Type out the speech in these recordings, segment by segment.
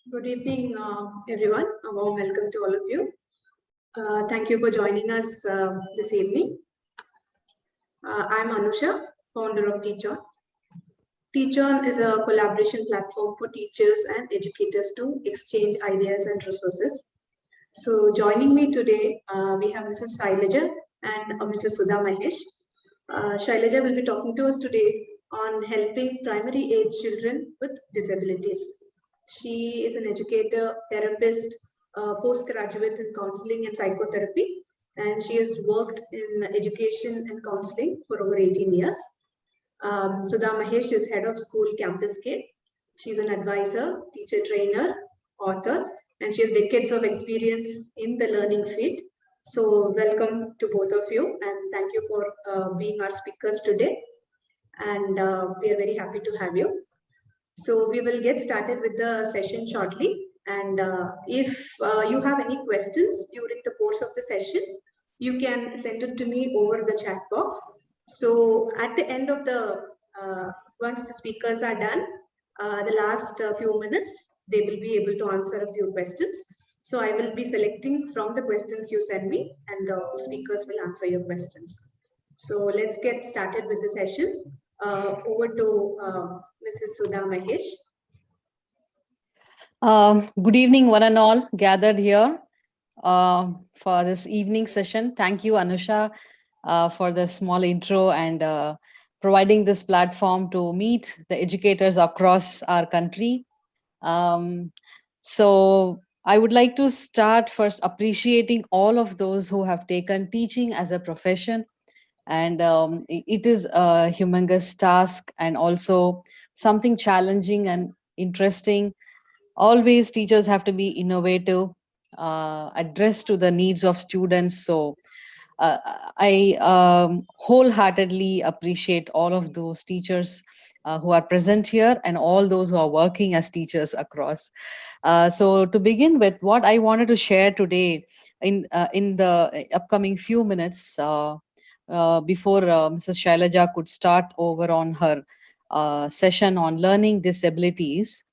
Good evening, everyone. A warm welcome to all of you. Thank you for joining us this evening. I'm Anusha, founder of Teachon. Teachon is a collaboration platform for teachers and educators to exchange ideas and resources. So, joining me today, we have Mrs. Shailaja and Mrs. Sudha Mahesh. Shailaja will be talking to us today on helping primary age children with disabilities. She is an educator, therapist, postgraduate in counseling and psychotherapy, and she has worked in education and counseling for over 18 years. Sudha Mahesh is head of school Campus K. She's an advisor, teacher trainer, author, and she has decades of experience in the learning field. So, welcome to both of you, and thank you for being our speakers today. And we are very happy to have you. So, we will get started with the session shortly. And if you have any questions during the course of the session, you can send it to me over the chat box. So at the end of once the speakers are done, the last few minutes, they will be able to answer a few questions. So I will be selecting from the questions you send me and the speakers will answer your questions. So let's get started with the sessions. Over to Mrs. Sudha Mahesh. Good evening, one and all gathered here for this evening session. Thank you, Anusha, for the small intro and providing this platform to meet the educators across our country. Um, so, I would like to start first appreciating all of those who have taken teaching as a profession. And it is a humongous task and also something challenging and interesting. Always teachers have to be innovative, address to the needs of students. So uh, I wholeheartedly appreciate all of those teachers who are present here and all those who are working as teachers across. So to begin with, what I wanted to share today in the upcoming few minutes before Mrs. Shailaja could start over on her session on learning disabilities.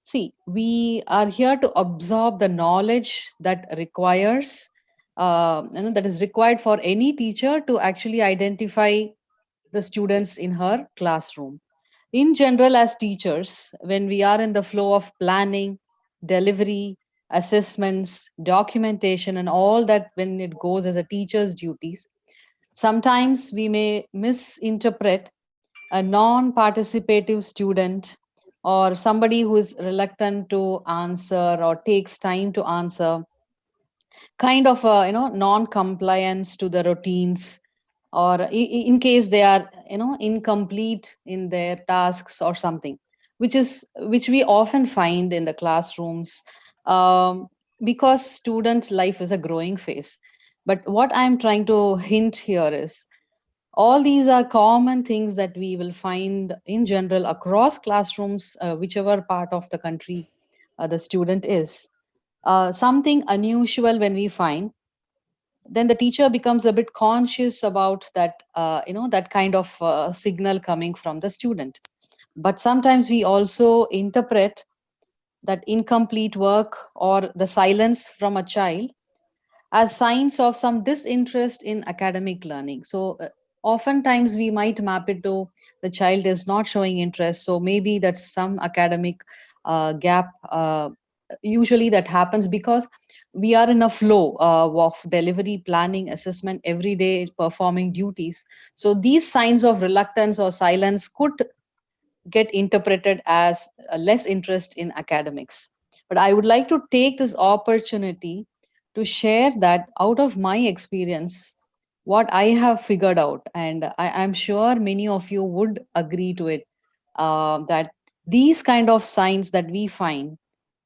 See, we are here to absorb the knowledge that that is required for any teacher to actually identify the students in her classroom. In general, as teachers, when we are in the flow of planning, delivery, assessments, documentation, and all that when it goes as a teacher's duties, sometimes we may misinterpret a non participative student or somebody who is reluctant to answer or takes time to answer, kind of non compliance to the routines, or in case they are incomplete in their tasks or something, which we often find in the classrooms, um, because student life is a growing phase. But what I'm trying to hint here is all these are common things that we will find in general across classrooms, whichever part of the country the student is. Something unusual when we find, then the teacher becomes a bit conscious about that, that kind of signal coming from the student. But sometimes we also interpret that incomplete work or the silence from a child as signs of some disinterest in academic learning. So, oftentimes we might map it to the child is not showing interest. So, maybe that's some academic gap. Usually, that happens because we are in a flow of delivery, planning, assessment, everyday performing duties. So, these signs of reluctance or silence could get interpreted as a less interest in academics. But I would like to take this opportunity to share that out of my experience, what I have figured out, and I'm sure many of you would agree to it, that these kind of signs that we find,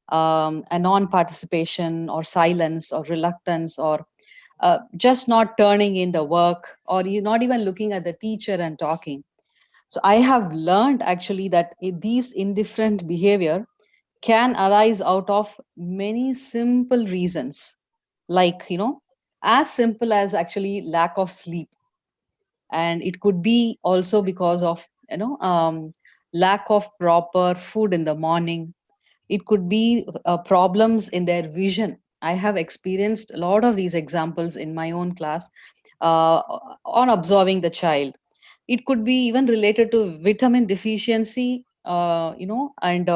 a non-participation or silence or reluctance or just not turning in the work or you not even looking at the teacher and talking, so I have learned actually that these indifferent behavior can arise out of many simple reasons, like, as simple as actually lack of sleep. And it could be also because of, lack of proper food in the morning. It could be problems in their vision. I have experienced a lot of these examples in my own class uh, on observing the child. It could be even related to vitamin deficiency, and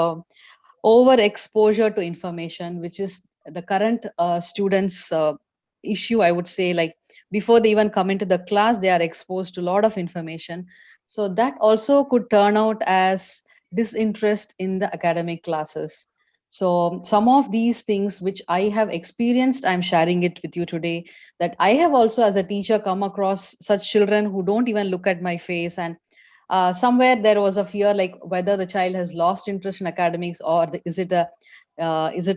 overexposure to information, which is the current students issue, I would say. Like, before they even come into the class, they are exposed to a lot of information, so that also could turn out as disinterest in the academic classes. So some of these things which I have experienced, I'm sharing it with you today, that I have also as a teacher come across such children who don't even look at my face. And somewhere there was a fear, like whether the child has lost interest in academics, or is it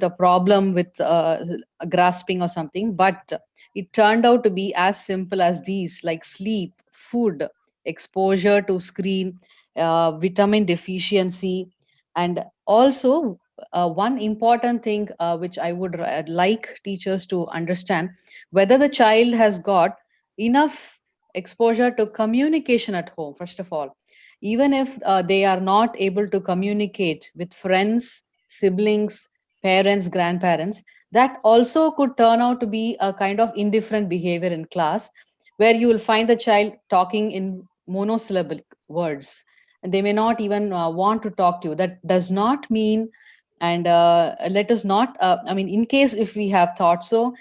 a problem with grasping or something. But it turned out to be as simple as these, like sleep, food, exposure to screen, vitamin deficiency. And also, one important thing which I would like teachers to understand, whether the child has got enough exposure to communication at home. First of all, even if they are not able to communicate with friends, siblings, parents, grandparents, that also could turn out to be a kind of indifferent behavior in class, where you will find the child talking in monosyllabic words, and they may not even want to talk to you. That does not mean, and let us not, I mean, in case if we have thought so,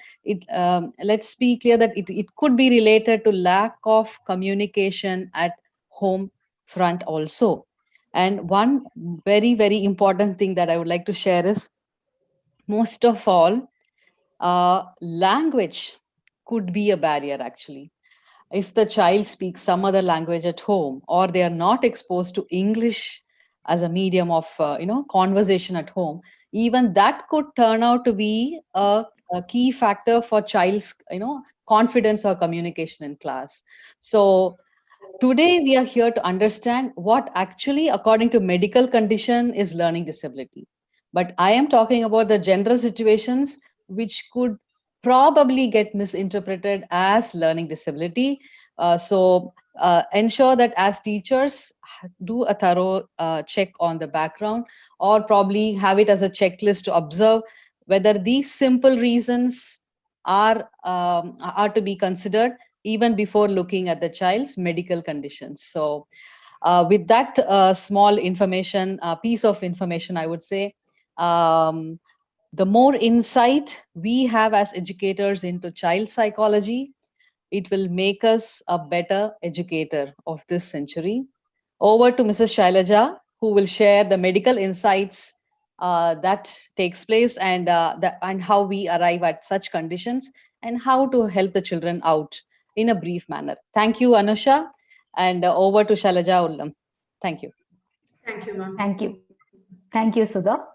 let's be clear that it could be related to lack of communication at home front also. And one very, very important thing that I would like to share is, most of all, language could be a barrier actually. If the child speaks some other language at home, or they are not exposed to English as a medium of conversation at home, even that could turn out to be a key factor for child's confidence or communication in class. So today, we are here to understand what actually, according to medical condition, is learning disability. But I am talking about the general situations which could probably get misinterpreted as learning disability. Ensure that as teachers, do a thorough check on the background, or probably have it as a checklist to observe whether these simple reasons are to be considered even before looking at the child's medical conditions. So, with that small information, piece of information, I would say, um, the more insight we have as educators into child psychology, it will make us a better educator of this century. Over to Mrs. Shailaja, who will share the medical insights that takes place, and and how we arrive at such conditions, and how to help the children out in a brief manner. Thank you, Anusha, and over to Shailaja Ullam. Thank you. Thank you, ma'am. Thank you. Thank you, Sudha.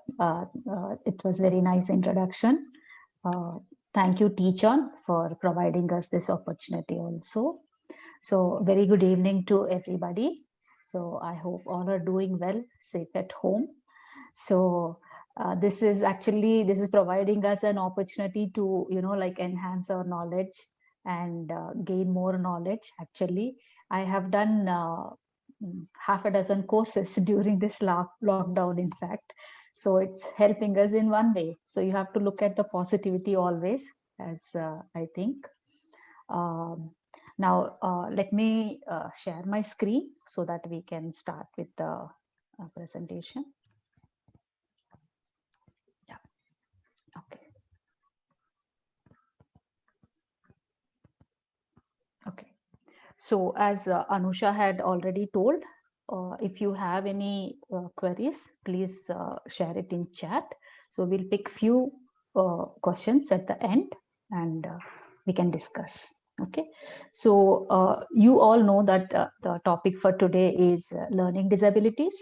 It was very nice introduction. Thank you, teacher, for providing us this opportunity also. So very good evening to everybody. So I hope all are doing well, safe at home. So this is providing us an opportunity to, like enhance our knowledge and gain more knowledge. Actually, I have done half a dozen courses during this lockdown, in fact. So it's helping us in one way. So you have to look at the positivity always, as I think. Now, let me share my screen so that we can start with the presentation. Yeah. Okay. Okay. So as Anusha had already told, if you have any queries, please share it in chat. So we'll pick few questions at the end, and we can discuss. Okay. So you all know that the topic for today is learning disabilities.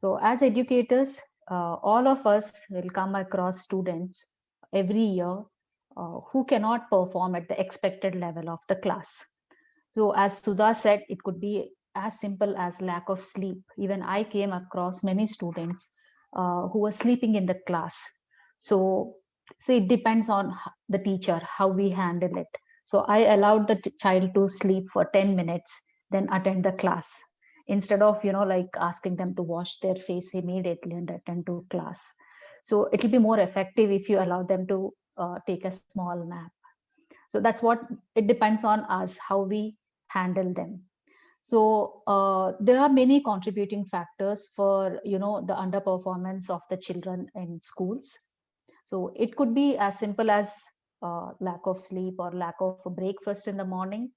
So as educators, all of us will come across students every year who cannot perform at the expected level of the class. So as Sudha said, it could be as simple as lack of sleep. Even I came across many students who were sleeping in the class. So it depends on the teacher, how we handle it. So I allowed the child to sleep for 10 minutes, then attend the class. Instead of, like asking them to wash their face immediately and attend to class. So it will be more effective if you allow them to take a small nap. So that's what it depends on us, how we handle them. So there are many contributing factors for, you know, the underperformance of the children in schools. So it could be as simple as lack of sleep or lack of breakfast in the morning,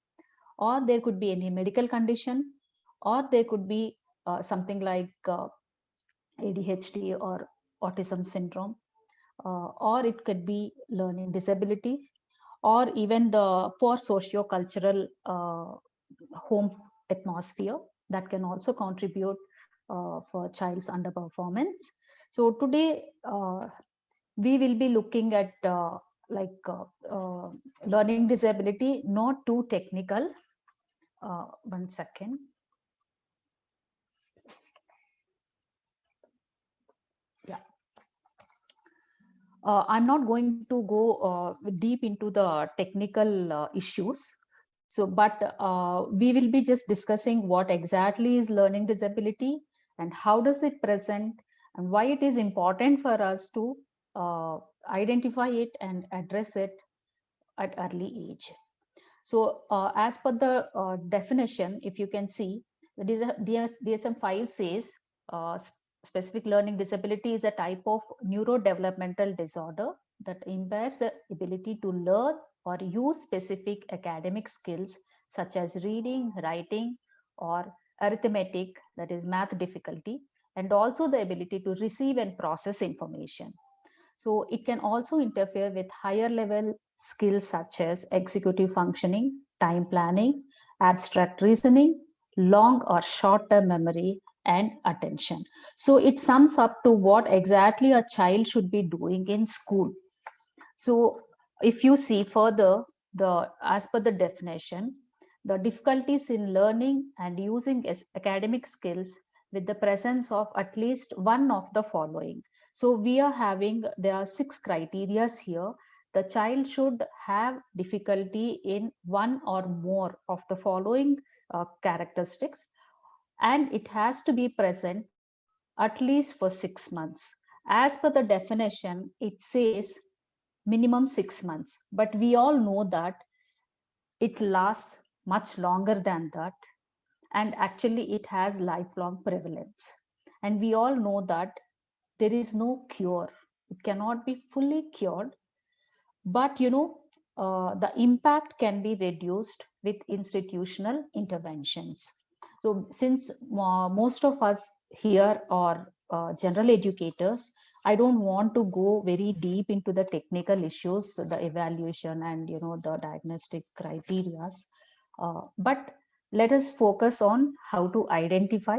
or there could be any medical condition, or there could be something like ADHD or autism syndrome, or it could be learning disability, or even the poor socio-cultural home atmosphere that can also contribute for child's underperformance. So today we will be looking at learning disability, not too technical. One second. Yeah. I'm not going to go deep into the technical issues. So, but we will be just discussing what exactly is learning disability and how does it present and why it is important for us to identify it and address it at early age. So, as per the definition, if you can see, the DSM-5 says specific learning disability is a type of neurodevelopmental disorder that impairs the ability to learn or use specific academic skills such as reading, writing, or arithmetic, that is math difficulty, and also the ability to receive and process information. So it can also interfere with higher level skills such as executive functioning, time planning, abstract reasoning, long or short term memory, and attention. So it sums up to what exactly a child should be doing in school. So if you see further, as per the definition, the difficulties in learning and using academic skills with the presence of at least one of the following. So we are having, there are 6 criteria here. The child should have difficulty in one or more of the following characteristics, and it has to be present at least for 6 months. As per the definition, it says minimum 6 months, but we all know that it lasts much longer than that, and actually it has lifelong prevalence. And we all know that there is no cure, it cannot be fully cured, but you know, the impact can be reduced with institutional interventions. So since most of us here are general educators, I don't want to go very deep into the technical issues, the evaluation and, you know, the diagnostic criterias, but let us focus on how to identify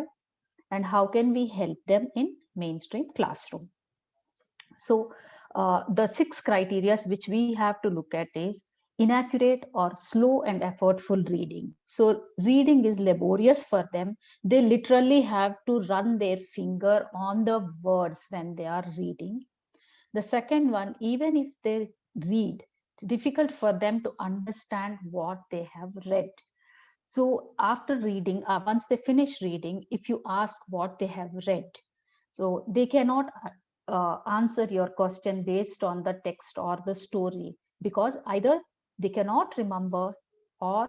and how can we help them in mainstream classroom. So the 6 criteria which we have to look at is inaccurate or slow and effortful reading. So reading is laborious for them. They literally have to run their finger on the words when they are reading. The second one, even if they read, it's difficult for them to understand what they have read. So after reading, once they finish reading, if you ask what they have read, so they cannot answer your question based on the text or the story, because either they cannot remember or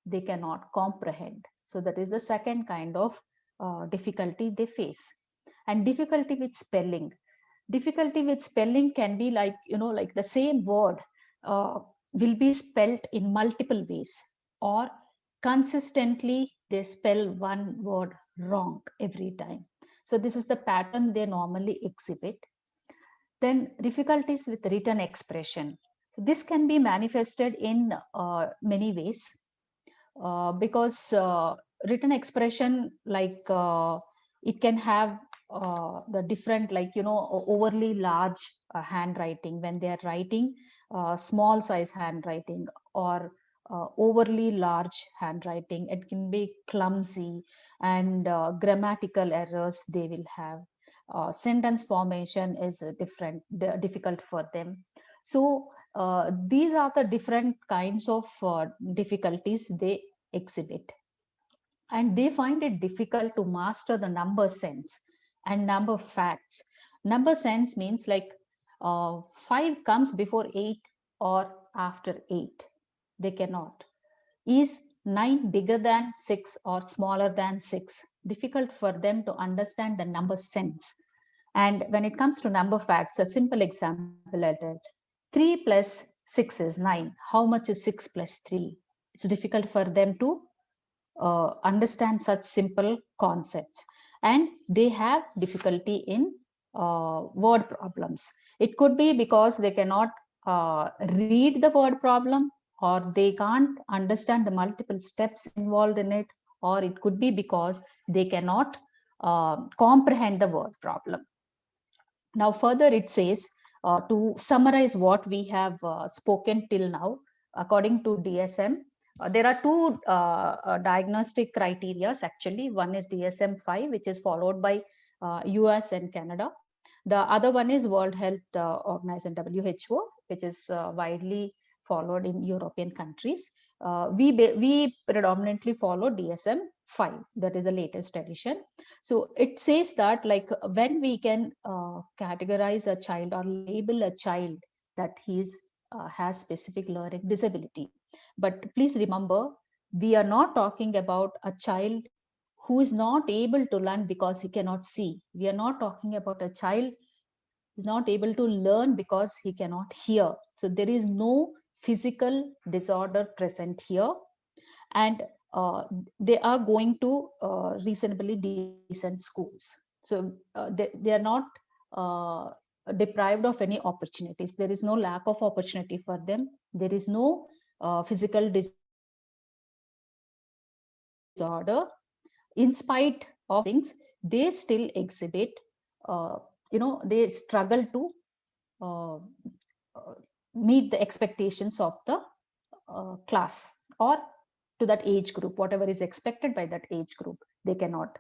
they cannot comprehend. So that is the second kind of difficulty they face. And difficulty with spelling. Difficulty with spelling can be like, you know, like the same word will be spelt in multiple ways, or consistently they spell one word wrong every time. So this is the pattern they normally exhibit. Then difficulties with written expression. So this can be manifested in many ways, because written expression, like it can have the different, like, you know, overly large handwriting when they are writing, small size handwriting, or overly large handwriting. It can be clumsy, and grammatical errors they will have. Sentence formation is difficult for them. So these are the different kinds of difficulties they exhibit. And they find it difficult to master the number sense and number facts, Number sense means like 5 comes before 8 or after 8. They cannot. Is 9 bigger than 6 or smaller than 6? Difficult for them to understand the number sense. And when it comes to number facts, a simple example at it. 3 plus 6 is 9. How much is 6 plus 3? It's difficult for them to understand such simple concepts. And they have difficulty in word problems. It could be because they cannot read the word problem, or they can't understand the multiple steps involved in it, or it could be because they cannot comprehend the word problem. Now further it says, to summarize what we have spoken till now, according to DSM, there are two diagnostic criteria actually. One is DSM-5, which is followed by US and Canada. The other one is World Health Organization, WHO, which is widely followed in European countries. We predominantly follow DSM-5, that is the latest edition. So it says that like when we can categorize a child or label a child that he's has specific learning disability. But please remember, we are not talking about a child who is not able to learn because he cannot see. We are not talking about a child who is not able to learn because he cannot hear. So there is no physical disorder present here. And they are going to reasonably decent schools. So they are not deprived of any opportunities. There is no lack of opportunity for them. There is no physical disorder. In spite of things, they still exhibit, they struggle to meet the expectations of the class or to that age group. Whatever is expected by that age group, they cannot.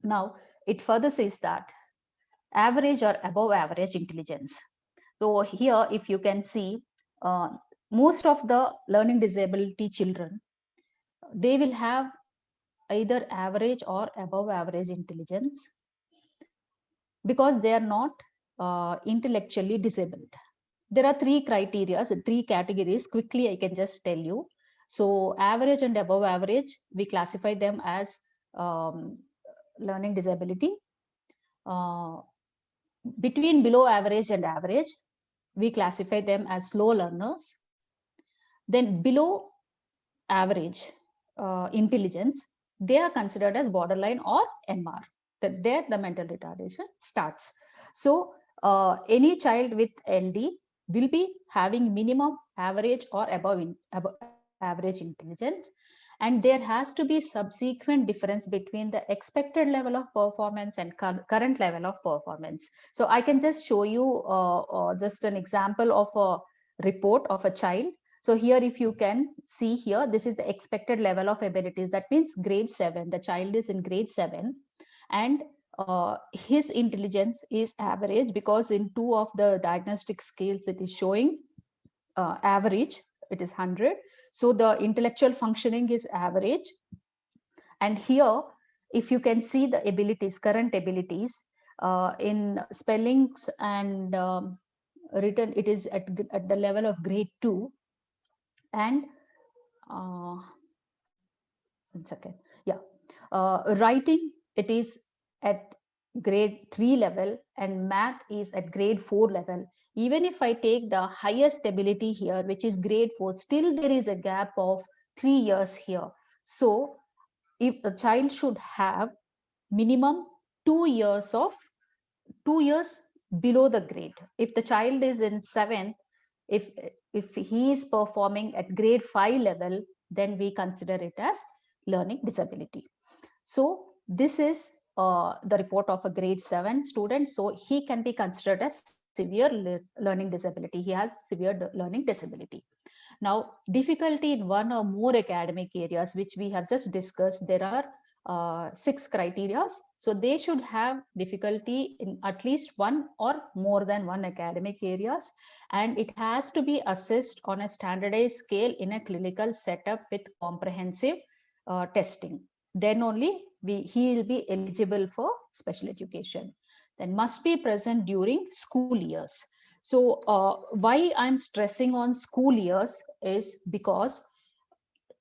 Now it further says that average or above average intelligence. So here, if you can see, most of the learning disability children, they will have either average or above average intelligence because they are not intellectually disabled. There are 3 criteria, 3 categories. Quickly, I can just tell you. So average and above average, we classify them as learning disability. Between below average and average, we classify them as slow learners. Then below average intelligence, they are considered as borderline or MR. That there the mental retardation starts. So any child with LD will be having minimum average or above average intelligence, and there has to be subsequent difference between the expected level of performance and current level of performance. So I can just show you just an example of a report of a child. So here, if you can see here, this is the expected level of abilities. That means grade 7. The child is in grade 7, and his intelligence is average because in 2 of the diagnostic scales it is showing average. It is 100. So the intellectual functioning is average. And here, if you can see the abilities, current abilities in spellings and written, it is at the level of grade 2. And 1 second, yeah, writing, it is at grade 3 level, and math is at grade 4 level. Even if I take the highest ability here, which is grade 4, still there is a gap of 3 years here. So if the child should have minimum 2 years below the grade. If the child is in 7th, if he is performing at grade 5 level, then we consider it as learning disability. So this is the report of a grade 7 student. So he can be considered as severe learning disability. He has severe learning disability. Now, difficulty in one or more academic areas, which we have just discussed, there are 6 criteria. So they should have difficulty in at least 1 or more than 1 academic areas, and it has to be assessed on a standardized scale in a clinical setup with comprehensive testing. Then only he will be eligible for special education. then must be present during school years. So why I'm stressing on school years is because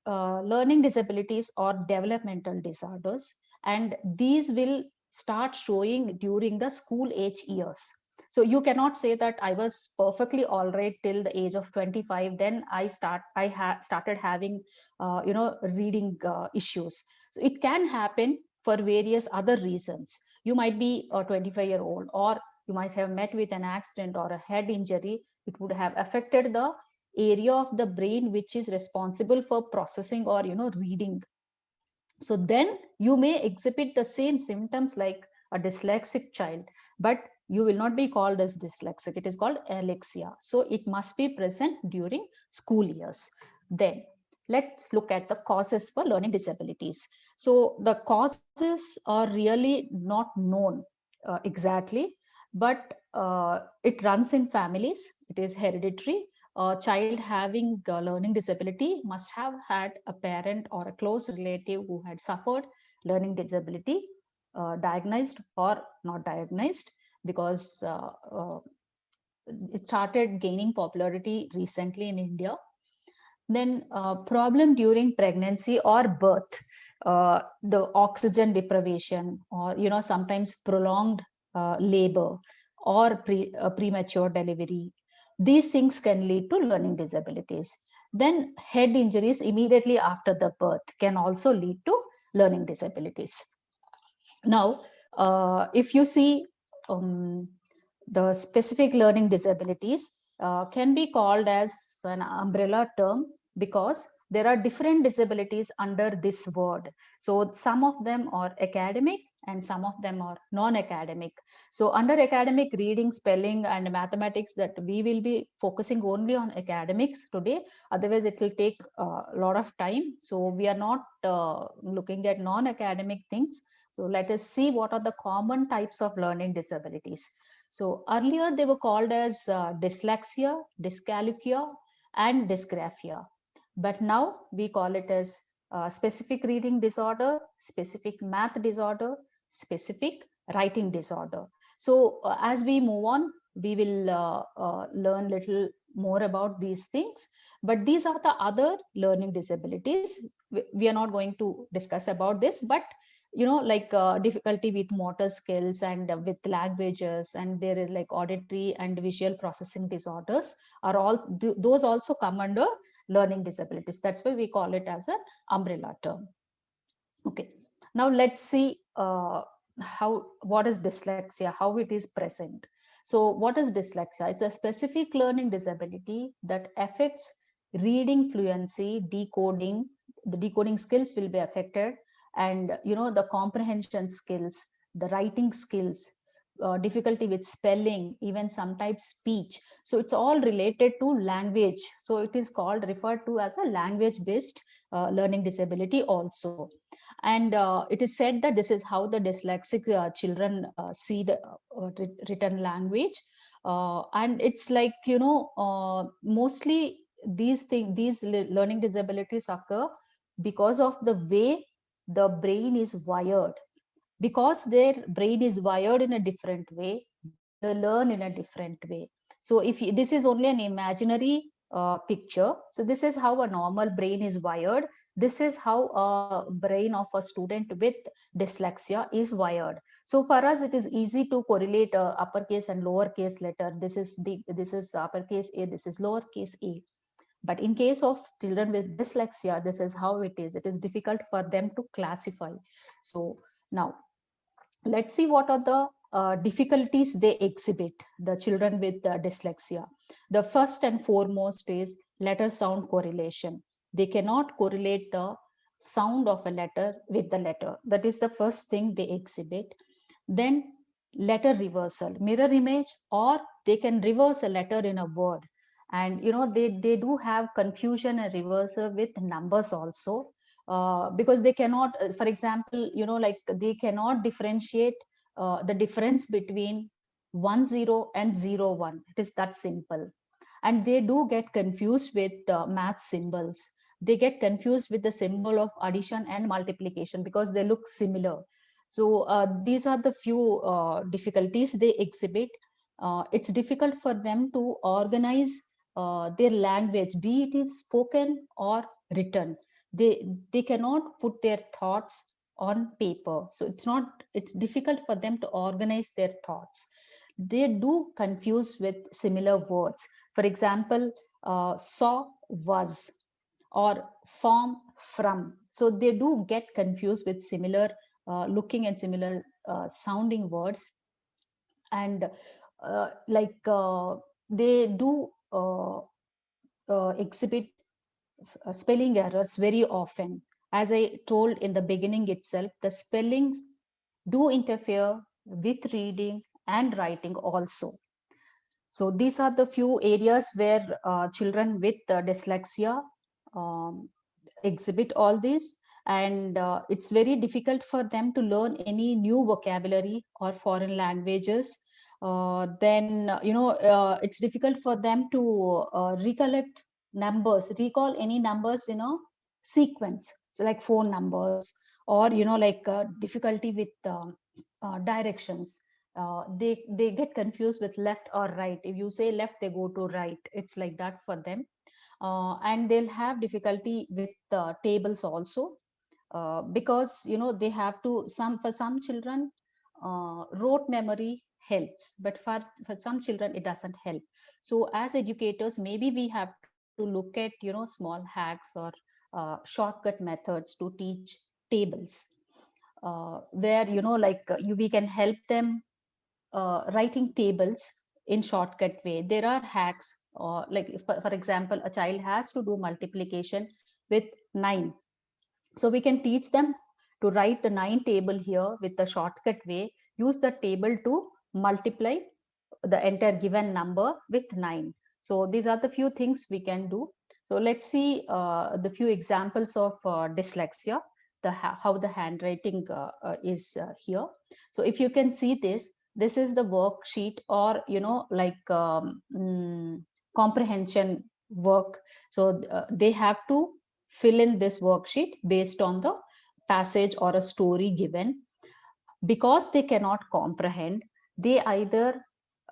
learning disabilities or developmental disorders, and these will start showing during the school age years. So you cannot say that I was perfectly all right till the age of 25, then I started having reading issues. So it can happen for various other reasons. You might be a 25-year-old, or you might have met with an accident or a head injury. It would have affected the area of the brain which is responsible for processing or reading. So then you may exhibit the same symptoms like a dyslexic child, but you will not be called as dyslexic. It is called alexia. So it must be present during school years. Then let's look at the causes for learning disabilities. So the causes are really not known exactly, but it runs in families. It is hereditary. A child having a learning disability must have had a parent or a close relative who had suffered learning disability, diagnosed or not diagnosed, because it started gaining popularity recently in India. Then problem during pregnancy or birth, the oxygen deprivation, or sometimes prolonged labor or premature delivery. These things can lead to learning disabilities. Then head injuries immediately after the birth can also lead to learning disabilities. Now, if you see the specific learning disabilities can be called as an umbrella term, because there are different disabilities under this word. So some of them are academic and some of them are non-academic. So under academic, reading, spelling and mathematics, that we will be focusing only on academics today. Otherwise it will take a lot of time. So we are not looking at non-academic things. So let us see what are the common types of learning disabilities. So earlier they were called as dyslexia, dyscalculia, and dysgraphia. But now we call it as specific reading disorder, specific math disorder, specific writing disorder. So as we move on, we will learn little more about these things. But these are the other learning disabilities. We are not going to discuss about this, but like difficulty with motor skills and with languages, and there is like auditory and visual processing disorders are all those also come under learning disabilities. That's why we call it as an umbrella term. Okay, now let's see what is dyslexia, how it is present. So what is dyslexia? It's a specific learning disability that affects reading fluency, decoding. The decoding skills will be affected, and the comprehension skills, the writing skills, difficulty with spelling, even sometimes speech. So it's all related to language. So it is called, referred to as a language based learning disability also. And it is said that this is how the dyslexic children see the written language. And it's like mostly these learning disabilities occur because of the way the brain is wired. Because their brain is wired in a different way, they learn in a different way. So if this is only an imaginary picture, so this is how a normal brain is wired. This is how a brain of a student with dyslexia is wired. So for us, it is easy to correlate uppercase and lowercase letter. This is big, this is uppercase A, this is lowercase a. But in case of children with dyslexia, this is how it is. It is difficult for them to classify. So now let's see what are the difficulties they exhibit, the children with dyslexia. The first and foremost is letter sound correlation. They cannot correlate the sound of a letter with the letter. That is the first thing they exhibit. Then letter reversal, mirror image, or they can reverse a letter in a word. And they do have confusion and reversal with numbers also. Because they cannot, for example, like they cannot differentiate the difference between 10 and 01. It is that simple. And they do get confused with math symbols. They get confused with the symbol of addition and multiplication because they look similar. So these are the few difficulties they exhibit. It's difficult for them to organize their language, be it is spoken or written. They cannot put their thoughts on paper. So it's difficult for them to organize their thoughts. They do confuse with similar words. For example, saw, was, or form, from. So they do get confused with similar looking and similar sounding words. And they do exhibit spelling errors very often. As I told in the beginning itself, the spellings do interfere with reading and writing also. So these are the few areas where children with dyslexia um, exhibit all this. And it's very difficult for them to learn any new vocabulary or foreign languages. It's difficult for them to recall any numbers in a sequence, so like phone numbers, or difficulty with directions. They get confused with left or right. If you say left, they go to right. It's like that for them. And they'll have difficulty with tables also, because they have to, for some children rote memory helps, but for some children it doesn't help. So as educators, maybe we have to look at small hacks or shortcut methods to teach tables, where we can help them writing tables in shortcut way. There are hacks, like for example, a child has to do multiplication with 9. So we can teach them to write the 9 table here with the shortcut way. Use the table to multiply the entire given number with 9. So these are the few things we can do. So let's see the few examples of dyslexia, how the handwriting is here. So if you can see this is the worksheet, or comprehension work. So they have to fill in this worksheet based on the passage or a story given. Because they cannot comprehend, they either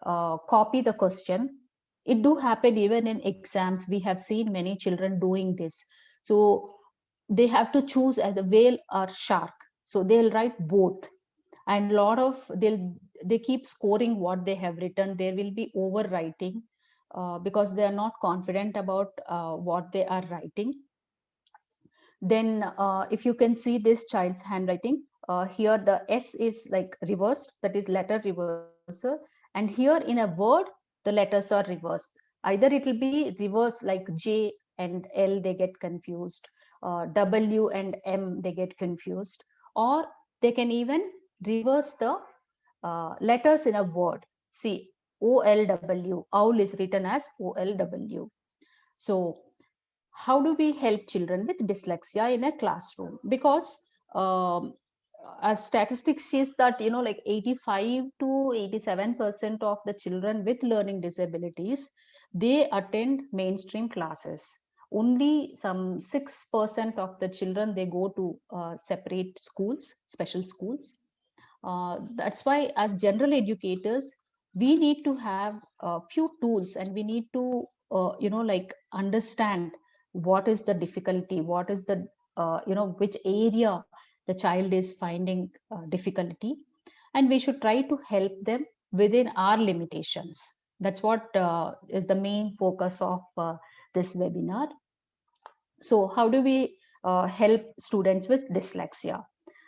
copy the question. It do happen even in exams. We have seen many children doing this. So they have to choose as a whale or shark. So they'll write both, and they keep scoring what they have written. There will be overwriting because they are not confident about what they are writing. Then if you can see this child's handwriting, here the S is like reversed, that is letter reversal. And here in a word, the letters are reversed. Either it will be reversed like J and L, they get confused. W and M, they get confused. Or they can even reverse the letters in a word. See, OLW, owl is written as OLW. So how do we help children with dyslexia in a classroom? Because um, as statistics says that like 85 to 87% of the children with learning disabilities, they attend mainstream classes. Only some 6% of the children, they go to separate schools, special schools. That's why as general educators, we need to have a few tools, and we need to understand what is the difficulty, what is the which area the child is finding difficulty, and we should try to help them within our limitations. That's what is the main focus of this webinar. So how do we help students with dyslexia?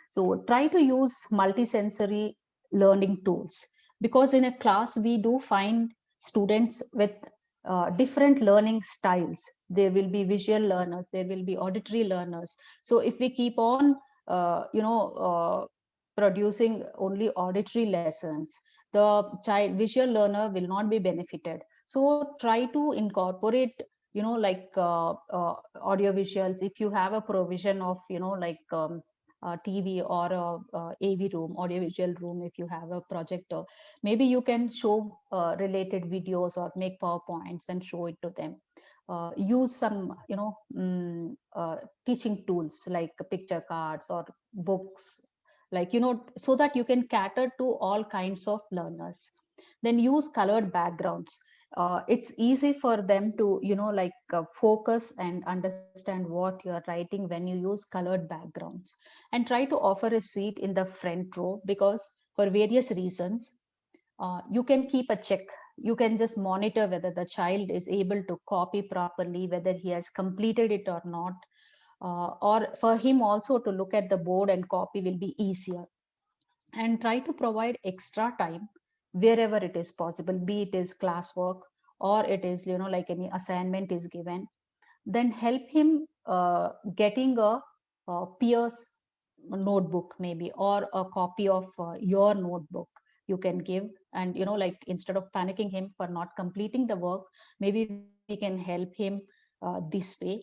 So try to use multisensory learning tools, because in a class we do find students with different learning styles. There will be visual learners, there will be auditory learners. So if we keep on producing only auditory lessons, the child visual learner will not be benefited. So try to incorporate audio visuals. If you have a provision of TV or a AV room, audio visual room, if you have a projector, maybe you can show related videos or make PowerPoints and show it to them. Use some teaching tools like picture cards or books, like, so that you can cater to all kinds of learners. Then use colored backgrounds. It's easy for them to, focus and understand what you're writing when you use colored backgrounds. And try to offer a seat in the front row, because for various reasons, you can keep a check. You can just monitor whether the child is able to copy properly, whether he has completed it or not. Or for him also to look at the board and copy will be easier. And try to provide extra time wherever it is possible, be it is classwork or it is, like any assignment is given. Then help him getting a peer's notebook maybe, or a copy of your notebook you can give. And like, instead of panicking him for not completing the work, maybe we can help him this way.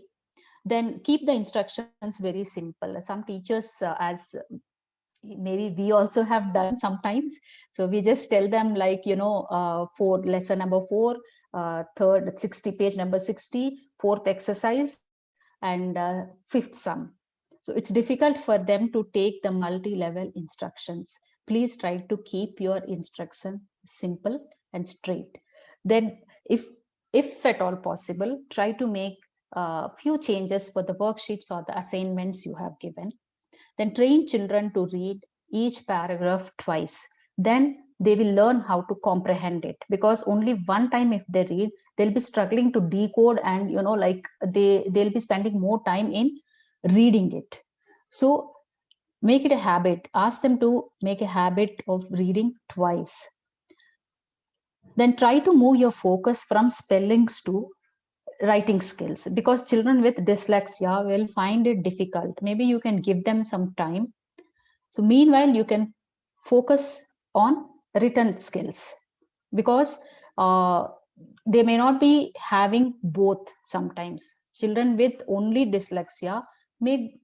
Then keep the instructions very simple. Some teachers, as maybe we also have done sometimes, so we just tell them, like, for lesson number 4, third 60, page number 60, fourth exercise, and fifth sum. So it's difficult for them to take the multi-level instructions. Please try to keep your instruction simple and straight. Then if at all possible, try to make a few changes for the worksheets or the assignments you have given. Then train children to read each paragraph twice. Then they will learn how to comprehend it, because only one time if they read, they'll be struggling to decode, and like, they'll be spending more time in reading it. So make it a habit. Ask them to make a habit of reading twice. Then try to move your focus from spellings to writing skills, because children with dyslexia will find it difficult. Maybe you can give them some time. So meanwhile, you can focus on written skills, because they may not be having both. Sometimes children with only dyslexia may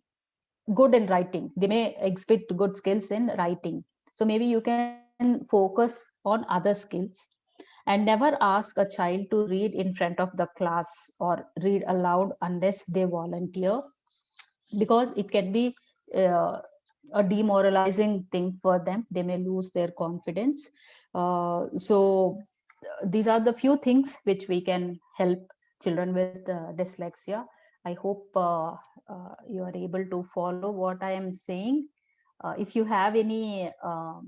good in writing. They may exhibit good skills in writing. So maybe you can focus on other skills. And never ask a child to read in front of the class or read aloud unless they volunteer, because it can be a demoralizing thing for them. They may lose their confidence. So these are the few things which we can help children with dyslexia. I hope you are able to follow what I am saying. If you have any uh,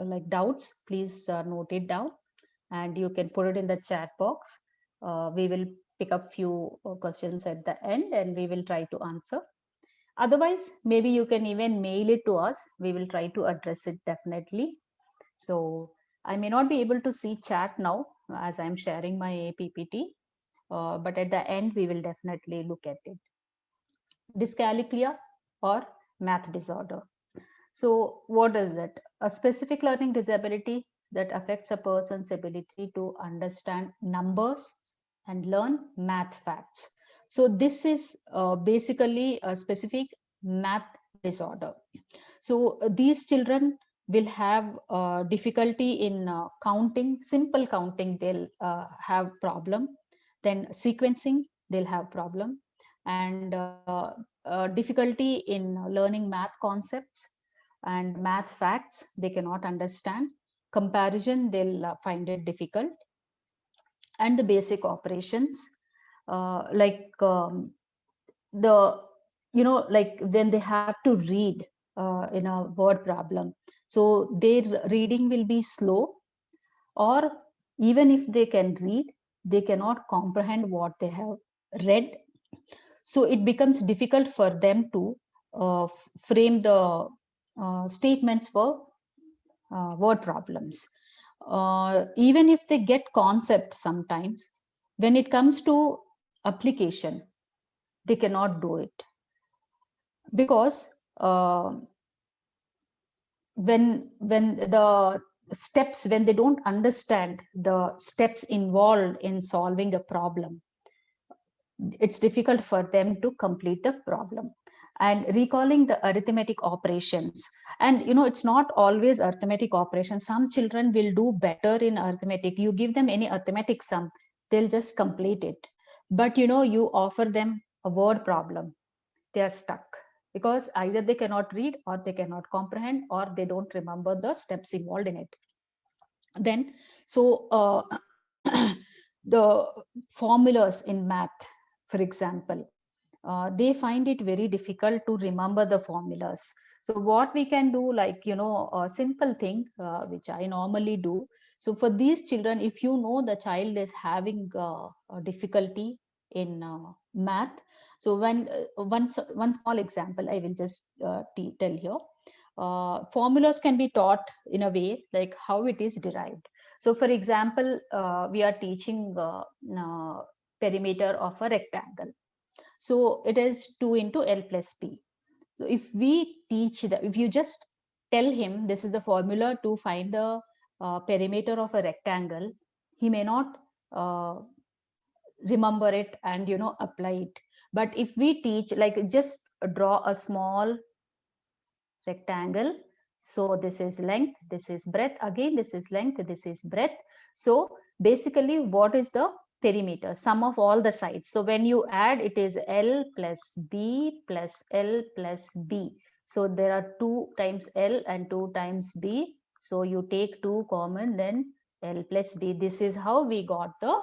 like doubts, please note it down, and you can put it in the chat box. We will pick up few questions at the end, and we will try to answer. Otherwise, maybe you can even mail it to us. We will try to address it definitely. So I may not be able to see chat now as I'm sharing my PPT, but at the end, we will definitely look at it. Dyscalculia or math disorder. So what is that? A specific learning disability that affects a person's ability to understand numbers and learn math facts. So this is basically a specific math disorder. So these children will have difficulty in counting, simple counting, they'll have problem. Then sequencing, they'll have problem. And difficulty in learning math concepts and math facts, they cannot understand. Comparison, they'll find it difficult. And the basic operations, like the, like when they have to read in a word problem, so their reading will be slow, or even if they can read, they cannot comprehend what they have read. So it becomes difficult for them to frame the statements for word problems. Even if they get concept, sometimes when it comes to application, they cannot do it, because when the steps, when they don't understand the steps involved in solving a problem, it's difficult for them to complete the problem. And recalling the arithmetic operations, and it's not always arithmetic operations. Some children will do better in arithmetic. You give them any arithmetic sum, they'll just complete it. But you offer them a word problem, they are stuck. because either they cannot read or they cannot comprehend or they don't remember the steps involved in it. Then, so the formulas in math, for example, they find it very difficult to remember the formulas. So what we can do, like, a simple thing, which I normally do. So for these children, if you know the child is having a difficulty in math, so when one small example I will just tell here. Formulas can be taught in a way like how it is derived. So for example, we are teaching perimeter of a rectangle. So it is 2 into L plus B. So if we teach that, if you just tell him this is the formula to find the perimeter of a rectangle, he may not remember it and apply it. But if we teach, like, just draw a small rectangle. So this is length, this is breadth, again this is length, this is breadth. So basically, what is the perimeter? Sum of all the sides. So when you add, it is L plus B plus L plus B. So there are 2 times L and 2 times B. So you take 2 common, then L plus B. This is how we got the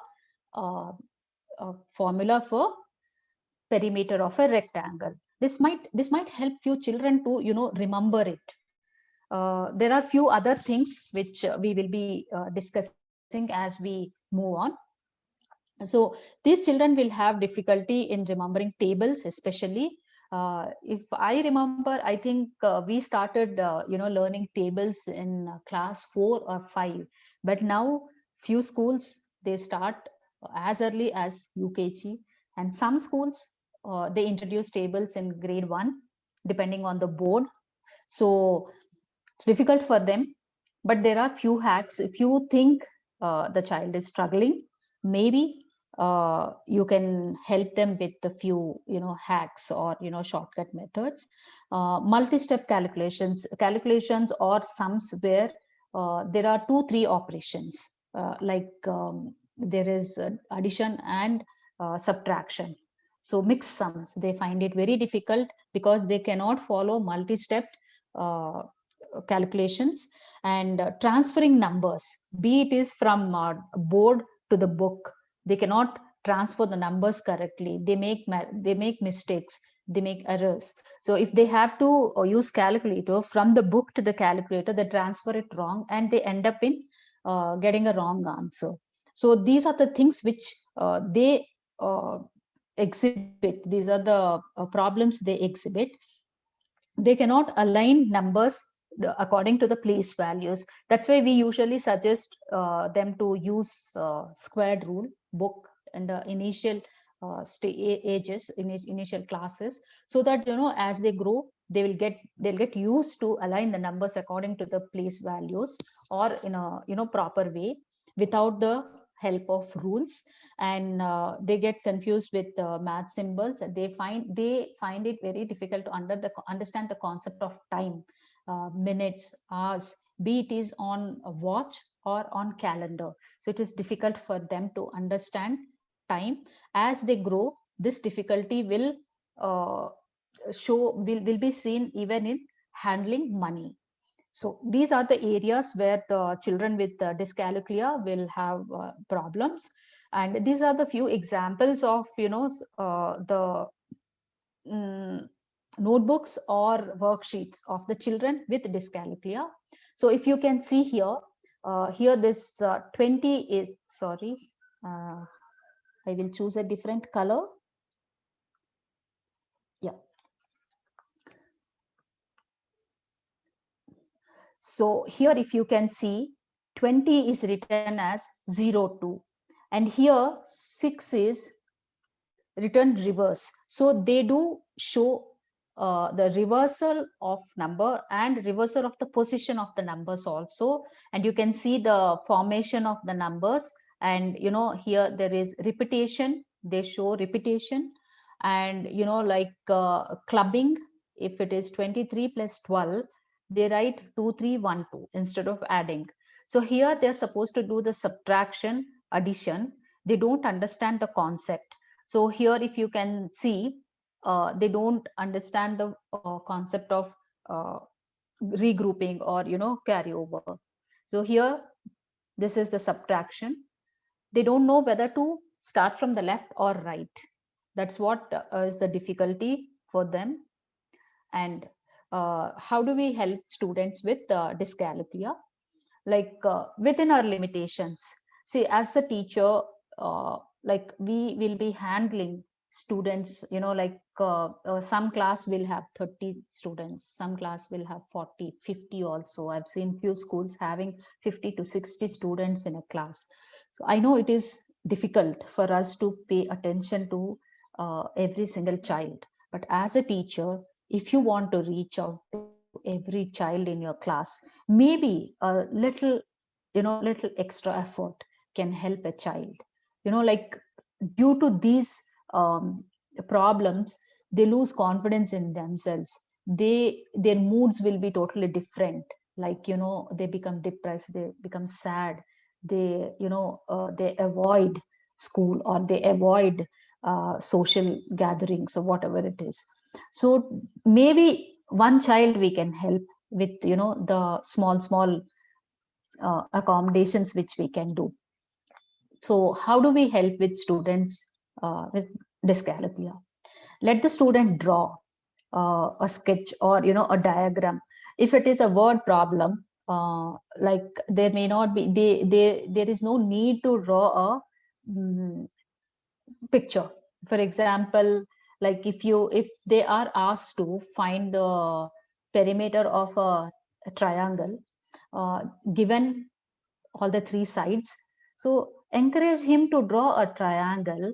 formula for perimeter of a rectangle. This might help few children to remember it. There are few other things which we will be discussing as we move on. So these children will have difficulty in remembering tables, especially. If I remember, I think we started learning tables in class 4 or 5, but now few schools, they start as early as UKG, and some schools they introduce tables in grade 1, depending on the board. So it's difficult for them, but there are few hacks. If you think the child is struggling, maybe you can help them with a few hacks or shortcut methods. Multi-step calculations or sums where there are 2-3 operations, like there is addition and subtraction. So mixed sums, they find it very difficult because they cannot follow multi-step calculations. And transferring numbers, be it is from board to the book, they cannot transfer the numbers correctly. They make mistakes, they make errors. So if they have to use calculator from the book to the calculator, they transfer it wrong and they end up in getting a wrong answer. So these are the things which they exhibit. These are the problems they exhibit. They cannot align numbers according to the place values. That's why we usually suggest them to use squared rule book in the initial ages, initial classes, so that as they grow, they'll get used to align the numbers according to the place values, or in a proper way, without the help of rules. And they get confused with math symbols, and they find it very difficult to understand the concept of time, minutes, hours, be it is on a watch or on calendar. So it is difficult for them to understand time. As they grow, this difficulty will be seen even in handling money. So these are the areas where the children with dyscalculia will have problems. And these are the few examples of the notebooks or worksheets of the children with dyscalculia. So if you can see here, here this 20 is, sorry, I will choose a different color. Yeah. So here, if you can see, 20 is written as 02, and here 6 is written reverse. So they do show the reversal of number and reversal of the position of the numbers also. And you can see the formation of the numbers. And here there is repetition. They show repetition. And like clubbing, if it is 23 plus 12, they write 2312 instead of adding. So here they're supposed to do the subtraction, addition. They don't understand the concept. So here, if you can see, they don't understand the concept of regrouping or carryover. So here, this is the subtraction. They don't know whether to start from the left or right. That's what is the difficulty for them. And how do we help students with dyscalculia? Like within our limitations. See, as a teacher, like we will be handling students, like some class will have 30 students, some class will have 40, 50 also. I've seen few schools having 50 to 60 students in a class. So I know it is difficult for us to pay attention to every single child. But as a teacher, if you want to reach out to every child in your class, maybe a little extra effort can help a child. Like due to these problems, they lose confidence in themselves. Their moods will be totally different. Like they become depressed, they become sad, they avoid school, or they avoid social gatherings or whatever it is. So maybe one child we can help with the small accommodations which we can do. So how do we help with students with dyscalculia? Let the student draw a sketch or a diagram. If it is a word problem, like there may not be, there is no need to draw a picture. For example, like if they are asked to find the perimeter of a triangle, given all the three sides, so encourage him to draw a triangle.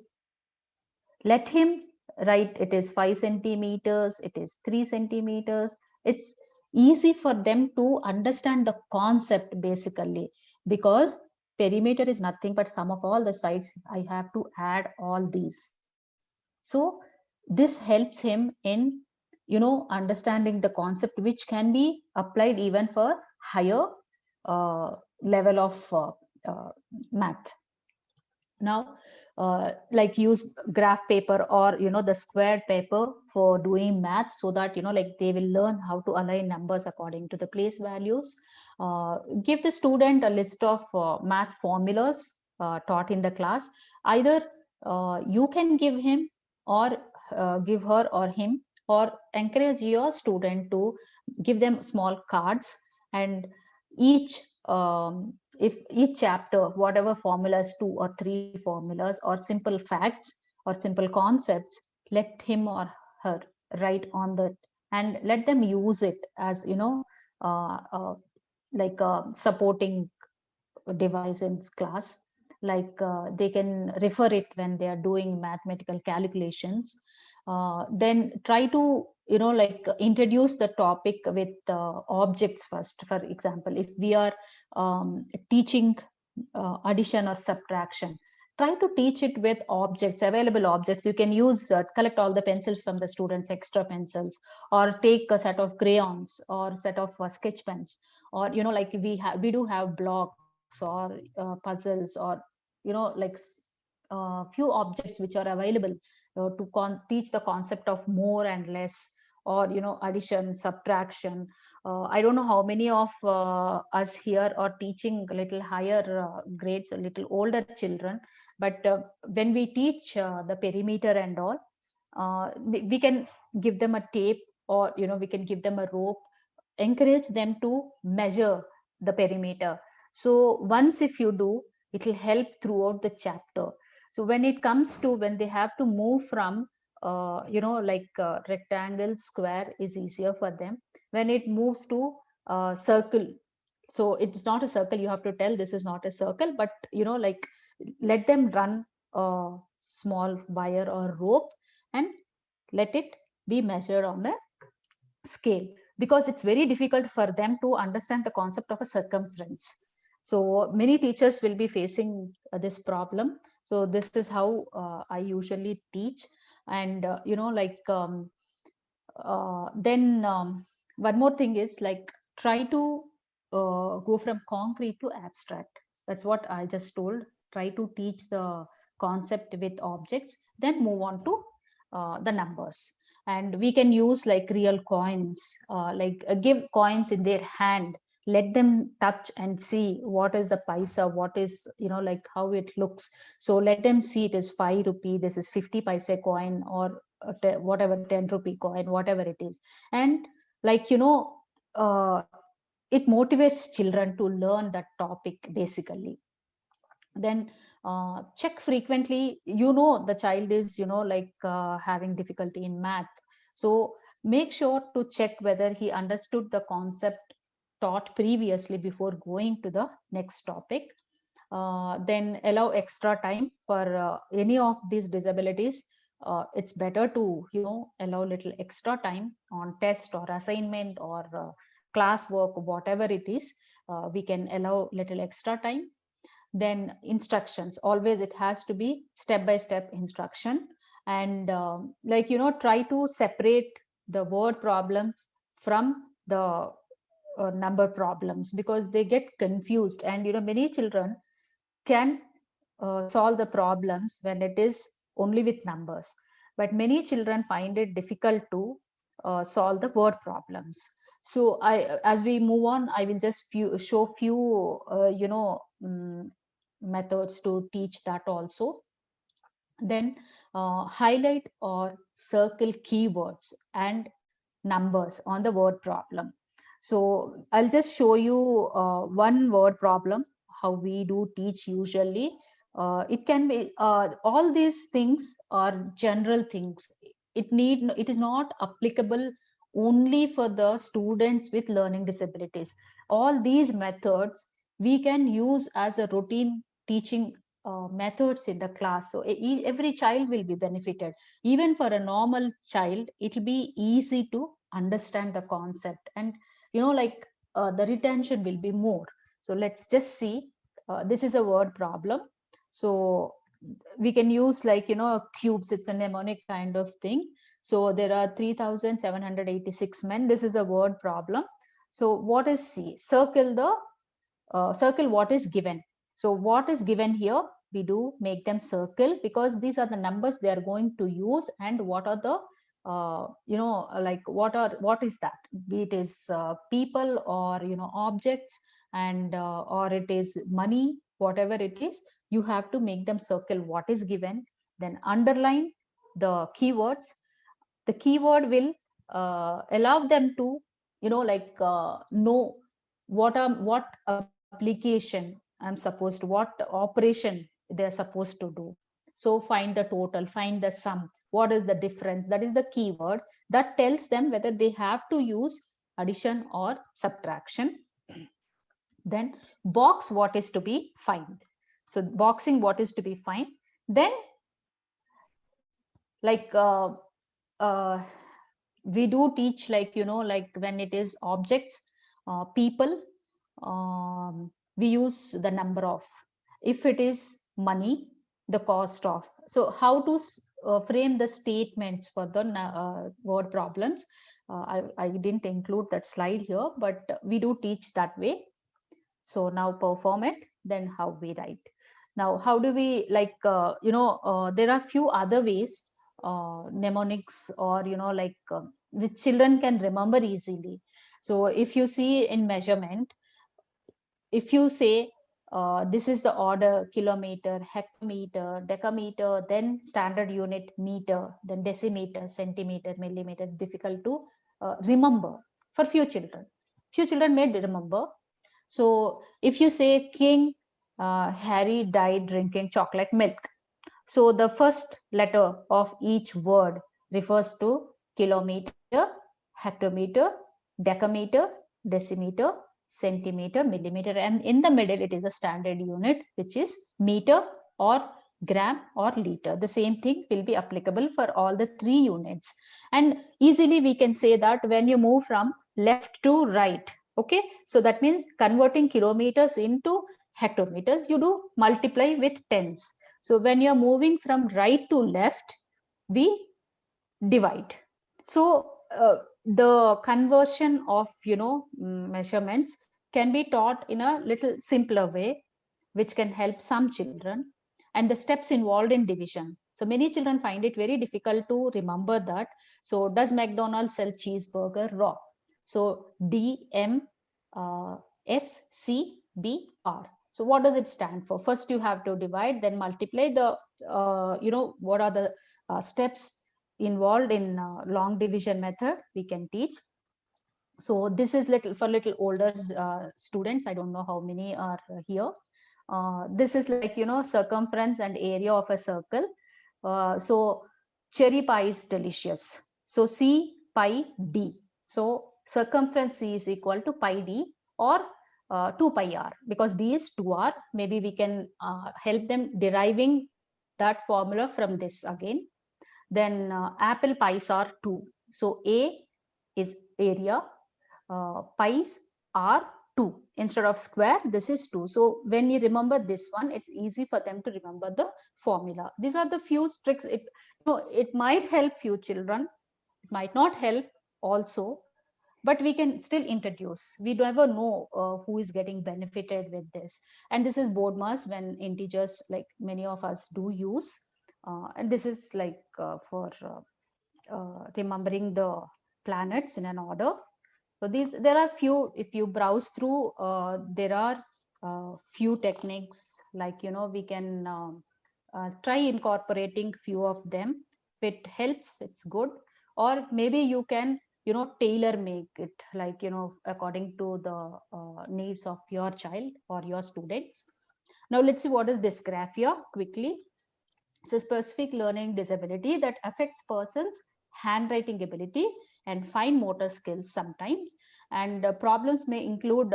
Let him write it is 5 centimeters, it is 3 centimeters. It's easy for them to understand the concept basically, because perimeter is nothing but sum of all the sides. I have to add all these. So this helps him in understanding the concept, which can be applied even for higher level of math. Now like use graph paper or the squared paper for doing math, so that like they will learn how to align numbers according to the place values. Give the student a list of math formulas taught in the class. Either you can give him, or give her or him, or encourage your student to give them small cards, and each if each chapter, whatever formulas, 2 or 3 formulas or simple facts or simple concepts, let him or her write on that, and let them use it as like a supporting device in class. Like they can refer it when they are doing mathematical calculations. Then try to like introduce the topic with objects first. For example, if we are teaching addition or subtraction, try to teach it with objects, available objects. You can use collect all the pencils from the students, extra pencils, or take a set of crayons or set of sketch pens, or like we do have blocks or puzzles, or like few objects which are available to teach the concept of more and less, or addition, subtraction. I don't know how many of us here are teaching a little higher grades, a little older children, but when we teach the perimeter and all, we can give them a tape, or we can give them a rope, encourage them to measure the perimeter. So once if you do, it will help throughout the chapter. So when it comes to when they have to move from like rectangle, square is easier for them. When it moves to circle, so it's not a circle, you have to tell this is not a circle, but like let them run a small wire or rope, and let it be measured on a scale, because it's very difficult for them to understand the concept of a circumference. So many teachers will be facing this problem. So this is how I usually teach. And like then one more thing is, like, try to go from concrete to abstract. That's what I just told. Try to teach the concept with objects, then move on to the numbers. And we can use like real coins, give coins in their hand, let them touch and see what is the paisa, what is, like how it looks. So let them see it is 5 rupee, this is 50 paise coin, or whatever 10 rupee coin, whatever it is. And it motivates children to learn that topic basically. Then check frequently, the child is having difficulty in math, so make sure to check whether he understood the concept taught previously before going to the next topic. Then allow extra time for any of these disabilities. It's better to allow little extra time on test or assignment or class work, whatever it is. We can allow little extra time. Then instructions, always it has to be step-by-step instruction. And try to separate the word problems from the number problems, because they get confused. And many children can solve the problems when it is only with numbers, but many children find it difficult to solve the word problems. So as we move on, I will just show few methods to teach that also. Then highlight or circle keywords and numbers on the word problem. So I'll just show you one word problem, how we do teach usually. It can be all these things are general things. It is not applicable only for the students with learning disabilities. All these methods we can use as a routine teaching methods in the class, so every child will be benefited. Even for a normal child, it will be easy to understand the concept, and the retention will be more. So let's just see. This is a word problem. So we can use cubes. It's a mnemonic kind of thing. So there are 3,786 men. This is a word problem. So what is C? Circle what is given. So what is given here, we do make them circle, because these are the numbers they are going to use. And what are the what is that, be it is people or objects, and or it is money, whatever it is, you have to make them circle what is given. Then underline the keywords. The keyword will allow them to know what application I'm supposed to, what operation they're supposed to do. So find the total, find the sum, what is the difference. That is the keyword that tells them whether they have to use addition or subtraction. Then box what is to be find. So boxing what is to be find. Then we do teach when it is objects, people, we use the number of. If it is money, the cost of. So how to frame the statements for the word problems. I didn't include that slide here, but we do teach that way. So now perform it, then how we write. Now how do we there are few other ways, mnemonics, or which children can remember easily. So if you see in measurement, if you say this is the order: kilometer, hectometer, decameter, then standard unit meter, then decimeter, centimeter, millimeter. It's difficult to remember for few children. Few children may remember. So if you say King Harry died drinking chocolate milk, so the first letter of each word refers to kilometer, hectometer, decameter, decimeter, centimeter, millimeter, and in the middle it is a standard unit, which is meter or gram or liter. The same thing will be applicable for all the 3 units. And easily we can say that when you move from left to right, okay, so that means converting kilometers into hectometers, you do multiply with tens. So when you're moving from right to left, we divide. So the conversion of measurements can be taught in a little simpler way, which can help some children. And the steps involved in division. So many children find it very difficult to remember that. So does McDonald's sell cheeseburger raw? So DMSCBR. So what does it stand for? First you have to divide, then multiply the, what are the steps involved in long division method we can teach. So this is for little older students. I don't know how many are here. This is like, circumference and area of a circle. So cherry pie is delicious. So C pi D. So circumference C is equal to pi D or 2 pi R, because D is 2R. Maybe we can help them deriving that formula from this again. Then apple pies are 2. So A is area, pies are 2. Instead of square, this is 2. So when you remember this one, it's easy for them to remember the formula. These are the few tricks. It might help few children, it might not help also, but we can still introduce. We never know who is getting benefited with this. And this is BODMAS when integers, like many of us do use. And this is like for remembering the planets in an order. So there are few, if you browse through, there are few techniques, like, we can try incorporating few of them. If it helps, it's good. Or maybe you can, tailor make it, like, according to the needs of your child or your students. Now let's see what is dysgraphia quickly. It's a specific learning disability that affects persons' handwriting ability and fine motor skills sometimes. And problems may include,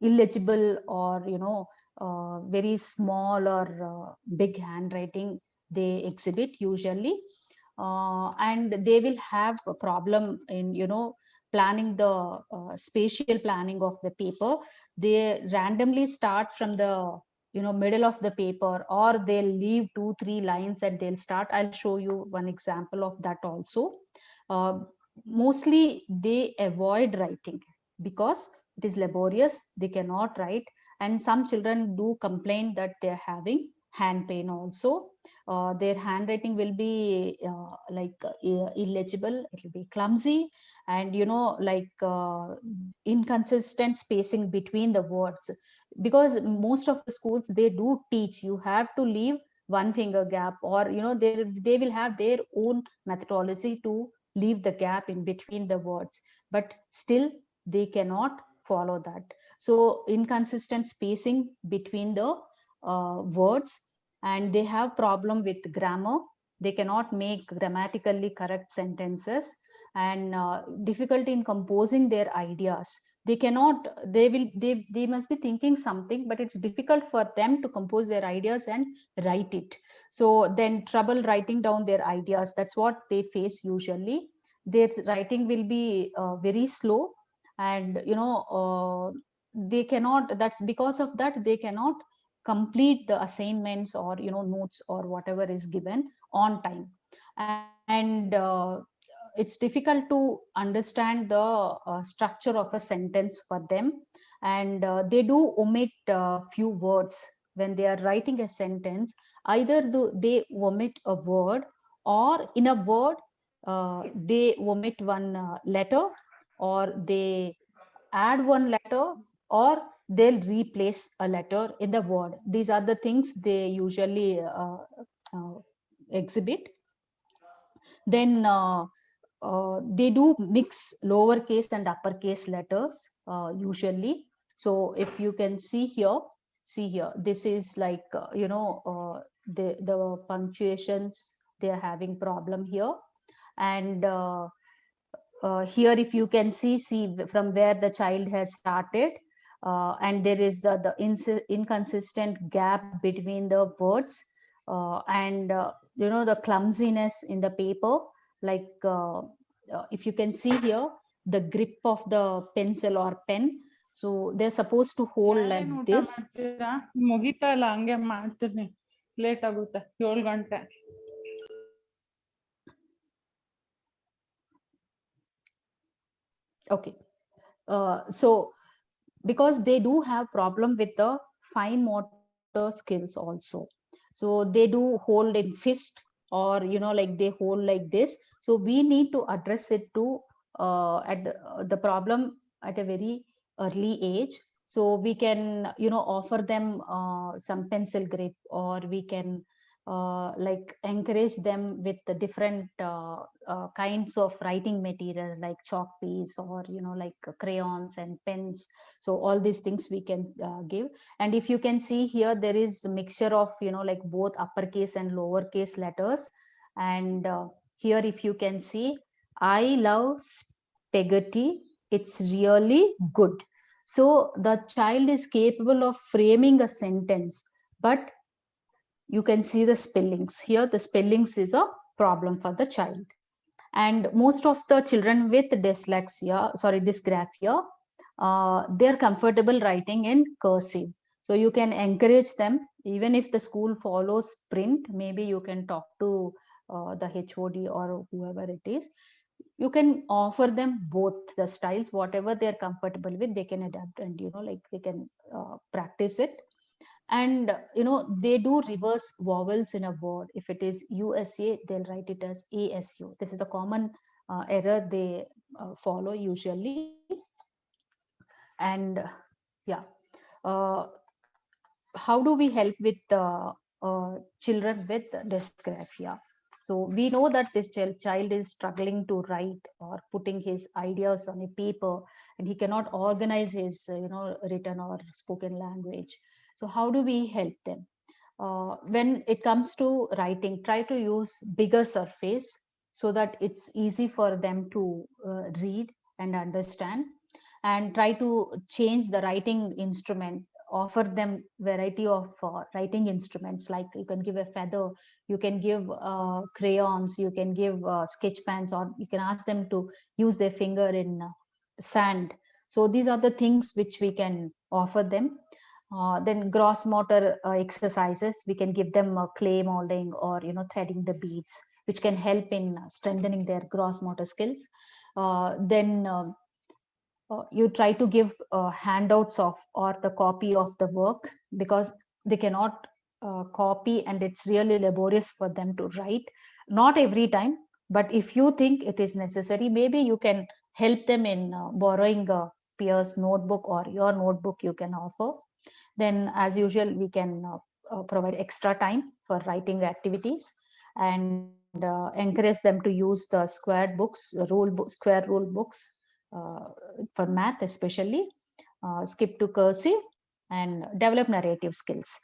illegible or, very small or big handwriting they exhibit usually. And they will have a problem in, planning the spatial planning of the paper. They randomly start from the middle of the paper, or they'll leave 2-3 lines and they'll start. I'll show you one example of that also. Mostly they avoid writing because it is laborious, they cannot write. And some children do complain that they're having hand pain also. Their handwriting will be illegible, it will be clumsy, and inconsistent spacing between the words, because most of the schools, they do teach you have to leave one finger gap, or they will have their own methodology to leave the gap in between the words, but still they cannot follow that. So inconsistent spacing between the words, and they have problem with grammar. They cannot make grammatically correct sentences, and difficulty in composing their ideas. They must be thinking something, but it's difficult for them to compose their ideas and write it. So then trouble writing down their ideas, that's what they face usually. Their writing will be very slow, and they cannot, that's because of that they cannot complete the assignments or notes or whatever is given on time. And it's difficult to understand the structure of a sentence for them, and they do omit few words when they are writing a sentence. Either they omit a word, or in a word they omit one letter, or they add one letter, or they'll replace a letter in the word. These are the things they usually exhibit. Then they do mix lowercase and uppercase letters usually. So if you can see here, this is like the punctuations, they are having problem here. And here if you can see from where the child has started, and there is the inconsistent gap between the words, and the clumsiness in the paper. Like if you can see here, the grip of the pencil or pen, so they're supposed to hold like this. ಮುಗಿತಾ ಇಲ್ಲ, ಹಂಗೆ ಮಾಡ್ತೀನಿ, late ಆಗುತ್ತೆ, 7 ಗಂಟೆ. Okay, so because they do have problem with the fine motor skills also, So they do hold in fist, or like they hold like this. So we need to address it to at the problem at a very early age. So we can offer them some pencil grip, or we can like encourage them with the different kinds of writing material like chalk piece, or like crayons and pens. So all these things we can give. And if you can see here, there is a mixture of like both uppercase and lowercase letters. And here if you can see, I love spaghetti, it's really good. So the child is capable of framing a sentence, but you can see the spellings here. The spellings is a problem for the child. And most of the children with dysgraphia, they're comfortable writing in cursive. So you can encourage them, even if the school follows print, maybe you can talk to the HOD or whoever it is. You can offer them both the styles, whatever they're comfortable with, they can adapt, and like they can practice it. And they do reverse vowels in a word. If it is USA, they'll write it as ASU. This is the common error they follow usually. And yeah, uh, how do we help with children with dysgraphia? So we know that this child is struggling to write or putting his ideas on a paper, and he cannot organize his written or spoken language. So how do we help them? When it comes to writing, try to use bigger surface so that it's easy for them to read and understand. And try to change the writing instrument. Offer them variety of writing instruments, like you can give a feather, you can give crayons, you can give sketch pens, or you can ask them to use their finger in sand. So these are the things which we can offer them. Then gross motor exercises, we can give them clay molding, or threading the beads, which can help in strengthening their gross motor skills. Then you try to give handouts of or the copy of the work, because they cannot copy, and it's really laborious for them to write. Not every time, but if you think it is necessary, maybe you can help them in borrowing a peer's notebook, or your notebook you can offer. Then as usual, we can provide extra time for writing activities, and encourage them to use the square books, square rule books, for math especially. Skip to cursive, and develop narrative skills,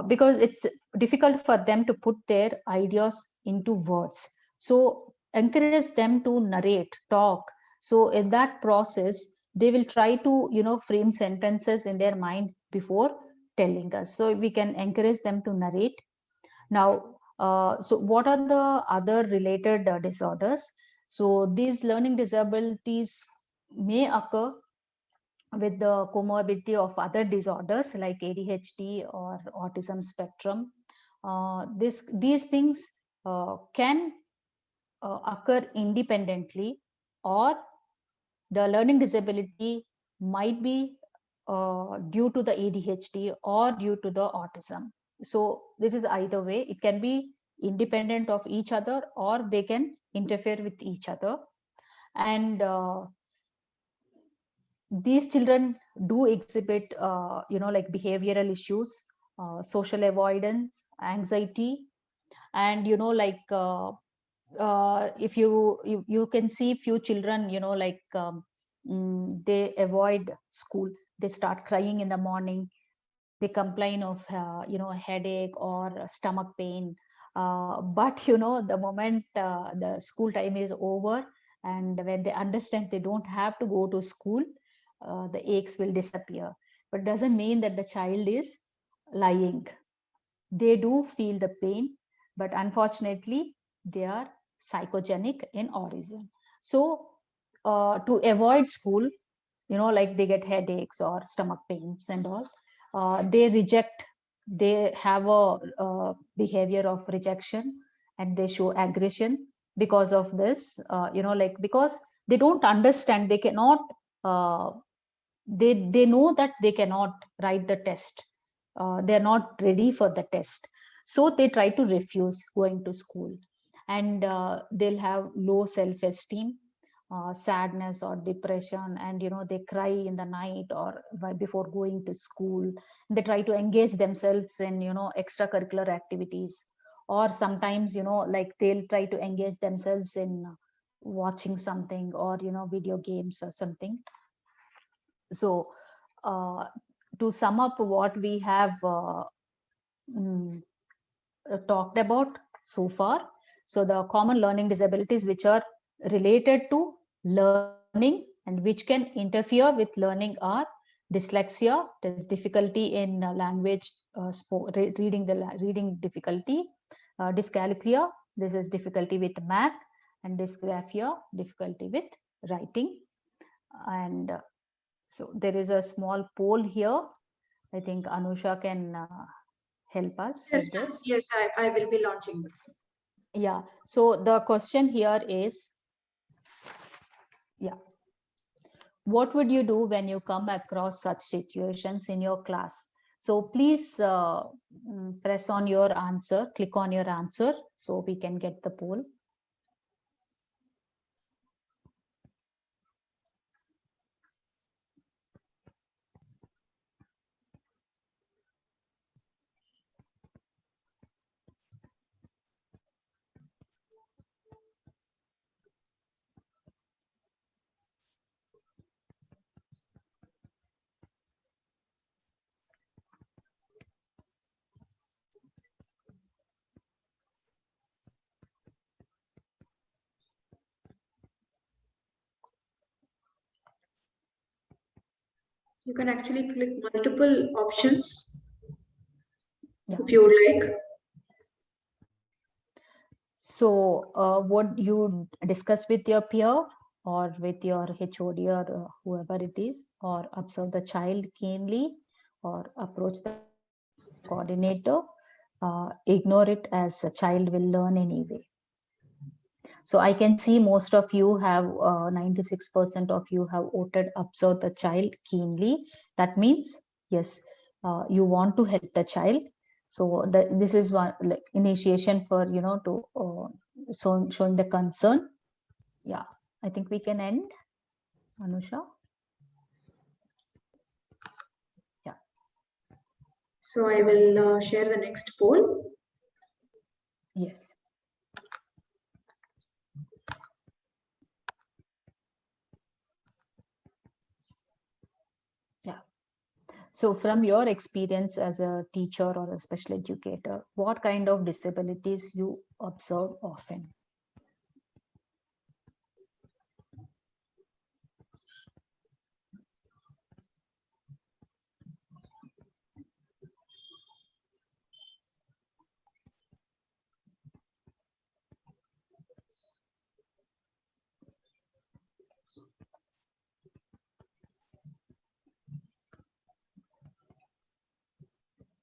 because it's difficult for them to put their ideas into words. So encourage them to narrate, talk. So in that process, they will try to frame sentences in their mind before telling us. So we can encourage them to narrate. Now, so what are the other related disorders? So these learning disabilities may occur with the comorbidity of other disorders like ADHD or autism spectrum. These things can occur independently, or the learning disability might be due to the ADHD or due to the autism. So this is either way. It can be independent of each other, or they can interfere with each other. And these children do exhibit like behavioral issues, social avoidance, anxiety. And like if you can see few children, like they avoid school, they start crying in the morning, they complain of headache or stomach pain. But the moment the school time is over, and when they understand they don't have to go to school, the aches will disappear. But doesn't mean that the child is lying. They do feel the pain, but unfortunately they are psychogenic in origin. So to avoid school, like they get headaches or stomach pains and all, they have a behavior of rejection, and they show aggression because of this, like because they don't understand, they cannot they know that they cannot write the test, they're not ready for the test. So they try to refuse going to school, and they'll have low self-esteem, sadness or depression, and they cry in the night or before going to school. They try to engage themselves in extracurricular activities, or sometimes like they'll try to engage themselves in watching something, or video games or something. So to sum up what we have talked about so far, so the common learning disabilities which are related to learning and which can interfere with learning are dyslexia, difficulty in language, reading difficulty, dyscalculia, this is difficulty with math, and dysgraphia, difficulty with writing. And so there is a small poll here. I think Anusha can help us Yes, with this. yes, I will be launching it. Yeah, so the question here is, yeah, what would you do when you come across such situations in your class? So please press on your answer, click on your answer so we can get the poll. You can actually click multiple options Yeah. if you would like. So what you discuss with your peer or with your HOD or whoever it is, or observe the child keenly, or approach the coordinator, ignore it, as a child will learn anyway. So I can see most of you have 96% of you have voted observe the child keenly. That means yes, you want to help the child. So this is one like initiation for to showing the concern. Yeah, I think we can end, Anusha. Yeah. So I will share the next poll. Yes. Yeah. So from your experience as a teacher or a special educator, what kind of disabilities you observe often?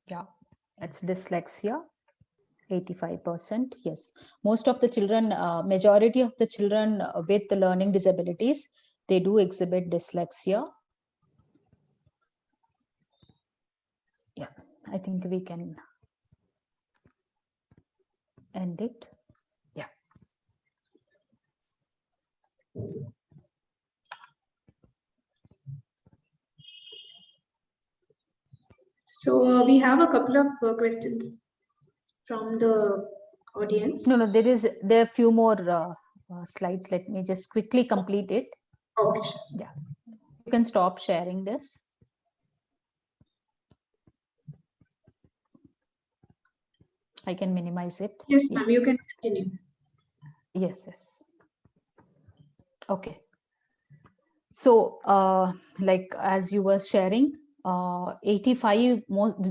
Yeah, it's dyslexia, 85%. Yes, most of the children, majority of the children with the learning disabilities, they do exhibit dyslexia. Yeah, I think we can end it. Yeah. So we have a couple of questions from the audience. No, there are few more slides. Let me just quickly complete it. Okay, sure. Yeah, you can stop sharing this. I can minimize it. Yes, Yeah. ma'am, you can continue. Yes, yes. Okay. So, like as you were sharing, 85,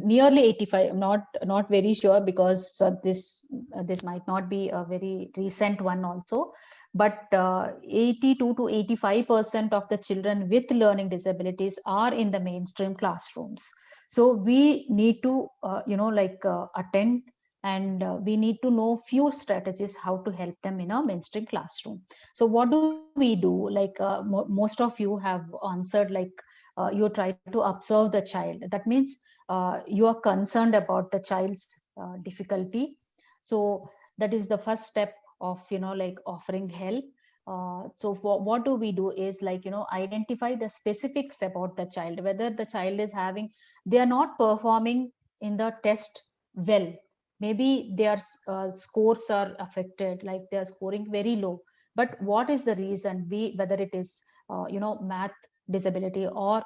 nearly 85. I'm not very sure, because this might not be a very recent one also, but 82 to 85% of the children with learning disabilities are in the mainstream classrooms. So we need to attend, and we need to know few strategies how to help them in a mainstream classroom. So what do we do? Like most of you have answered, like you try to observe the child. That means you are concerned about the child's difficulty. So that is the first step of, like offering help. So what do we do is, like, identify the specifics about the child, whether the child is having, they are not performing in the test well. Maybe their scores are affected, like they are scoring very low. But what is the reason? Whether it is, math disability, or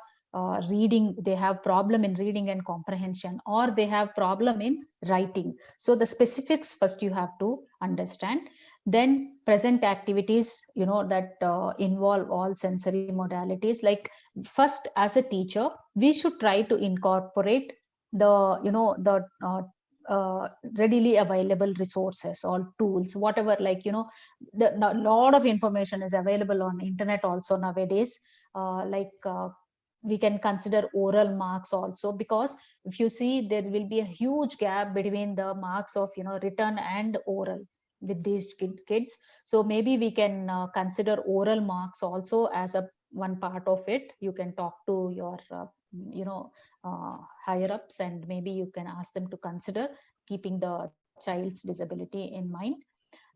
reading, they have problem in reading and comprehension, or they have problem in writing. So the specifics first you have to understand. Then present activities, that involve all sensory modalities. Like, first, as a teacher, we should try to incorporate the, readily available resources or tools, whatever, like, the lot of information is available on internet also nowadays. We can consider oral marks also, because if you see, there will be a huge gap between the marks of, written and oral with these kids. So maybe we can consider oral marks also as a one part of it. You can talk to your higher ups, and maybe you can ask them to consider keeping the child's disability in mind.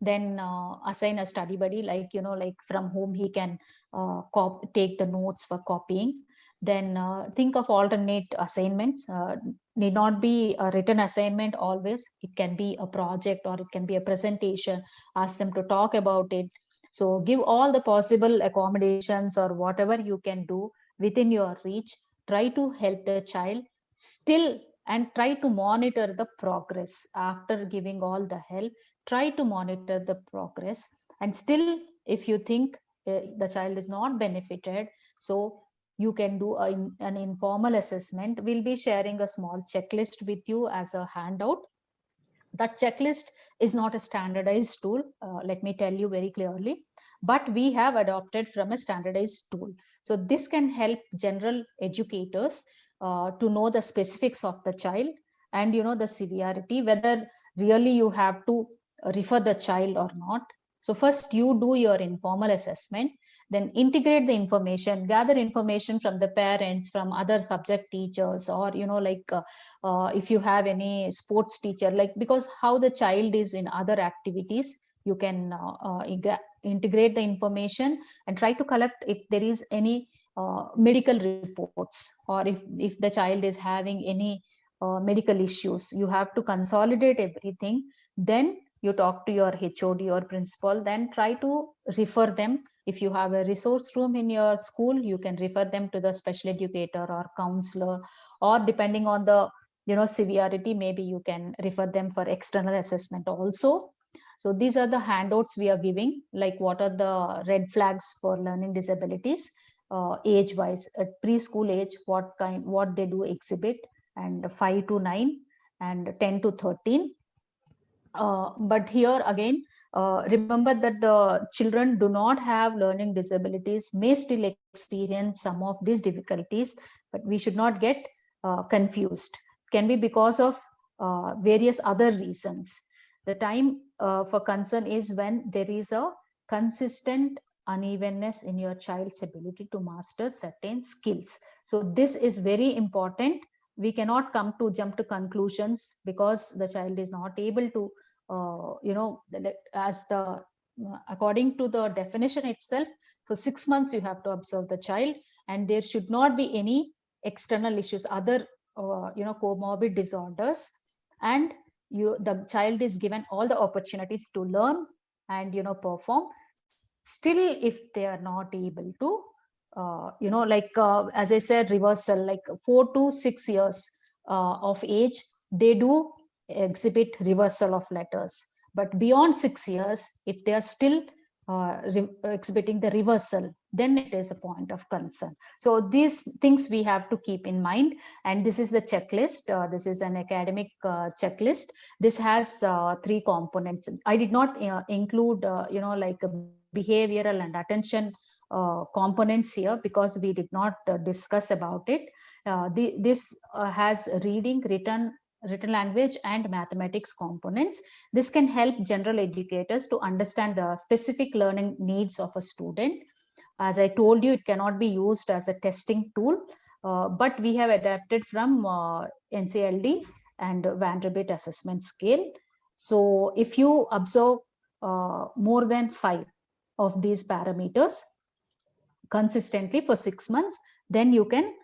Then assign a study buddy, like, like from whom he can take the notes for copying. Then think of alternate assignments. Need not be a written assignment always. It can be a project, or it can be a presentation. Ask them to talk about it. So give all the possible accommodations, or whatever you can do within your reach. Try to help the child still, and try to monitor the progress. After giving all the help, try to monitor the progress. And still, if you think the child is not benefited, so you can do an informal assessment. We'll be sharing a small checklist with you as a handout. That checklist is not a standardized tool, let me tell you very clearly, but we have adopted from a standardized tool. So this can help general educators to know the specifics of the child, and the severity, whether really you have to refer the child or not. So first you do your informal assessment, then integrate the information, gather information from the parents, from other subject teachers, or if you have any sports teacher, like, because how the child is in other activities, you can integrate the information and try to collect if there is any medical reports, or if the child is having any medical issues. You have to consolidate everything. Then you talk to your HOD or principal, then try to refer them. If you have a resource room in your school, you can refer them to the special educator or counselor, or depending on the severity, maybe you can refer them for external assessment also. So these are the handouts we are giving, like what are the red flags for learning disabilities, age wise. At preschool age, what they do exhibit, and 5 to 9 and 10 to 13. But here again, remember that the children do not have learning disabilities, may still experience some of these difficulties, but we should not get confused. Can be because of various other reasons. The time for concern is when there is a consistent unevenness in your child's ability to master certain skills. So this is very important. We cannot jump to conclusions because the child is not able to according to the definition itself, for 6 months you have to observe the child, and there should not be any external issues, other comorbid disorders, and the child is given all the opportunities to learn and perform. Still, if they are not able to as I said, reversal, like 4 to 6 years of age, they do exhibit reversal of letters. But beyond 6 years, if they are still exhibiting the reversal, then it is a point of concern. So these things we have to keep in mind. And this is the checklist. This is an academic checklist. This has 3 components. I did not include behavioral and attention components here because we did not discuss about it. This has reading, written language and mathematics components. This can help general educators to understand the specific learning needs of a student. As I told you, it cannot be used as a testing tool, but we have adapted from NCLD, and Vanderbilt assessment scale. So if you observe more than 5 of these parameters consistently for 6 months, then you can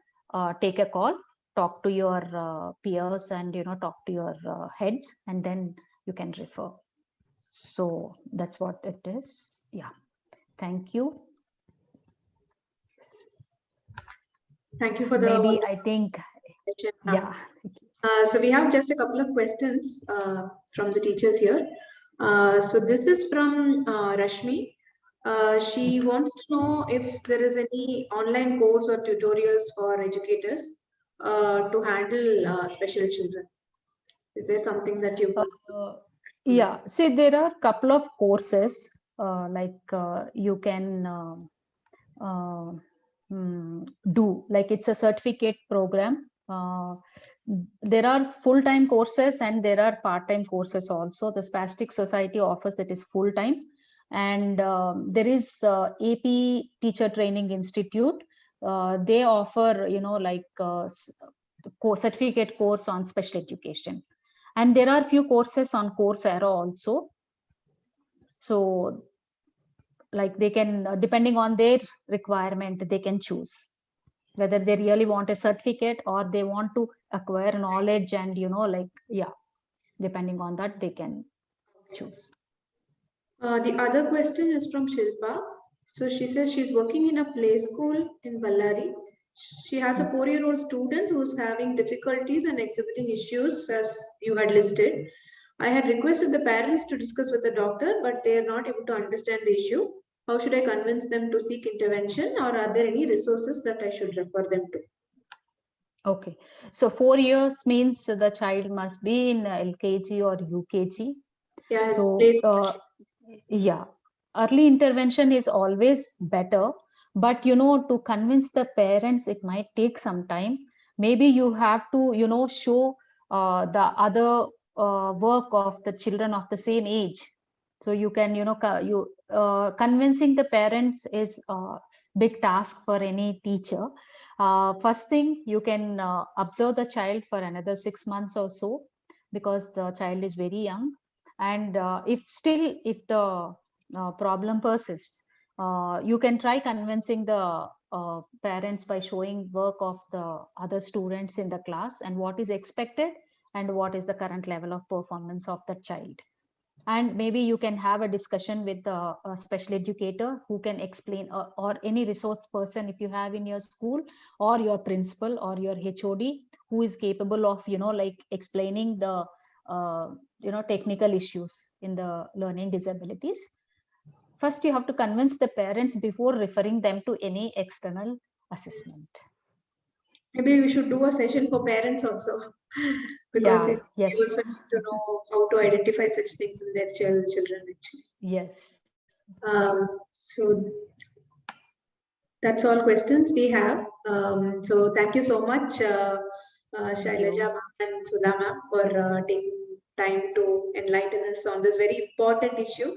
take a call, talk to your peers, and talk to your heads, and then you can refer. So that's what it is. Yeah. Thank you. Thank you for the Maybe I think, session. yeah. So we have just a couple of questions from the teachers here. So this is from Rashmi. She wants to know if there is any online course or tutorials for educators to handle special children. Is there something that you Yeah, see, there are a couple of courses you can do, like it's a certificate program. There are full-time courses and there are part-time courses also. The Spastic Society offers it is full-time, and there is AP Teacher Training Institute. They offer certificate course on special education, and there are few courses on Coursera also. So like they can, depending on their requirement, they can choose whether they really want a certificate or they want to acquire knowledge, and depending on that they can choose. The other question is from Shilpa. So she says she's working in a play school in Ballari. She has a 4-year-old student who's having difficulties and exhibiting issues as you had listed. I had requested the parents to discuss with the doctor, but they are not able to understand the issue. How should I convince them to seek intervention, or are there any resources that I should refer them to? Okay, so 4 years means the child must be in LKG or UKG. Yeah, So yeah, early intervention is always better, but to convince the parents, it might take some time. Maybe you have to show the other work of the children of the same age. So you can convincing the parents is a big task for any teacher. First thing, you can observe the child for another 6 months or so, because the child is very young. And if the problem persists, you can try convincing the parents by showing work of the other students in the class and what is expected and what is the current level of performance of the child. And maybe you can have a discussion with a special educator who can explain, or any resource person if you have in your school, or your principal or your HOD, who is capable of explaining the technical issues in the learning disabilities. First, you have to convince the parents before referring them to any external assessment. Maybe we should do a session for parents also, because they also need to know how to identify such things in their children actually. Yes. So that's all questions we have. So thank you so much, Shailaja ma'am and Sudha ma'am, for taking time to enlighten us on this very important issue,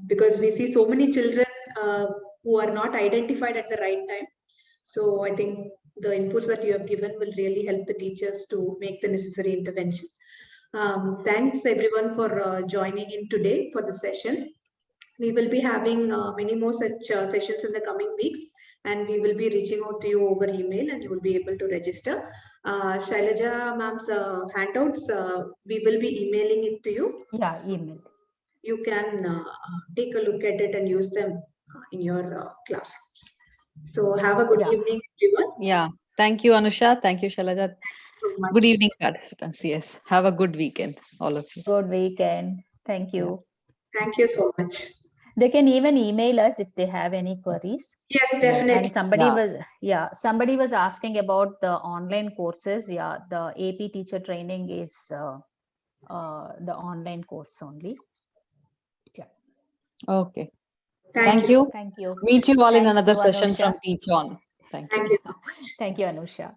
because we see so many children who are not identified at the right time. So I think the inputs that you have given will really help the teachers to make the necessary intervention. Thanks everyone for joining in today for the session. We will be having many more such sessions in the coming weeks, and we will be reaching out to you over email, and you will be able to register. Shailaja ma'am's handouts, we will be emailing it to you. Yeah, email. You can take a look at it and use them in your classrooms. So have a good evening, everyone. Yeah. Thank you, Anusha. Thank you, Shailaja. So much. Good evening, participants. Yes. Have a good weekend, all of you. Good weekend. Thank you. Yeah. Thank you so much. They can even email us if they have any queries. Yes, definitely. And somebody was asking about the online courses. Yeah, the AP teacher training is the online course only. Yeah. Okay. Thank you. Thank you. Meet you all in Thank another you, session Anusha. from Teach On. Thank you. Thank you so much. Thank you, Anusha.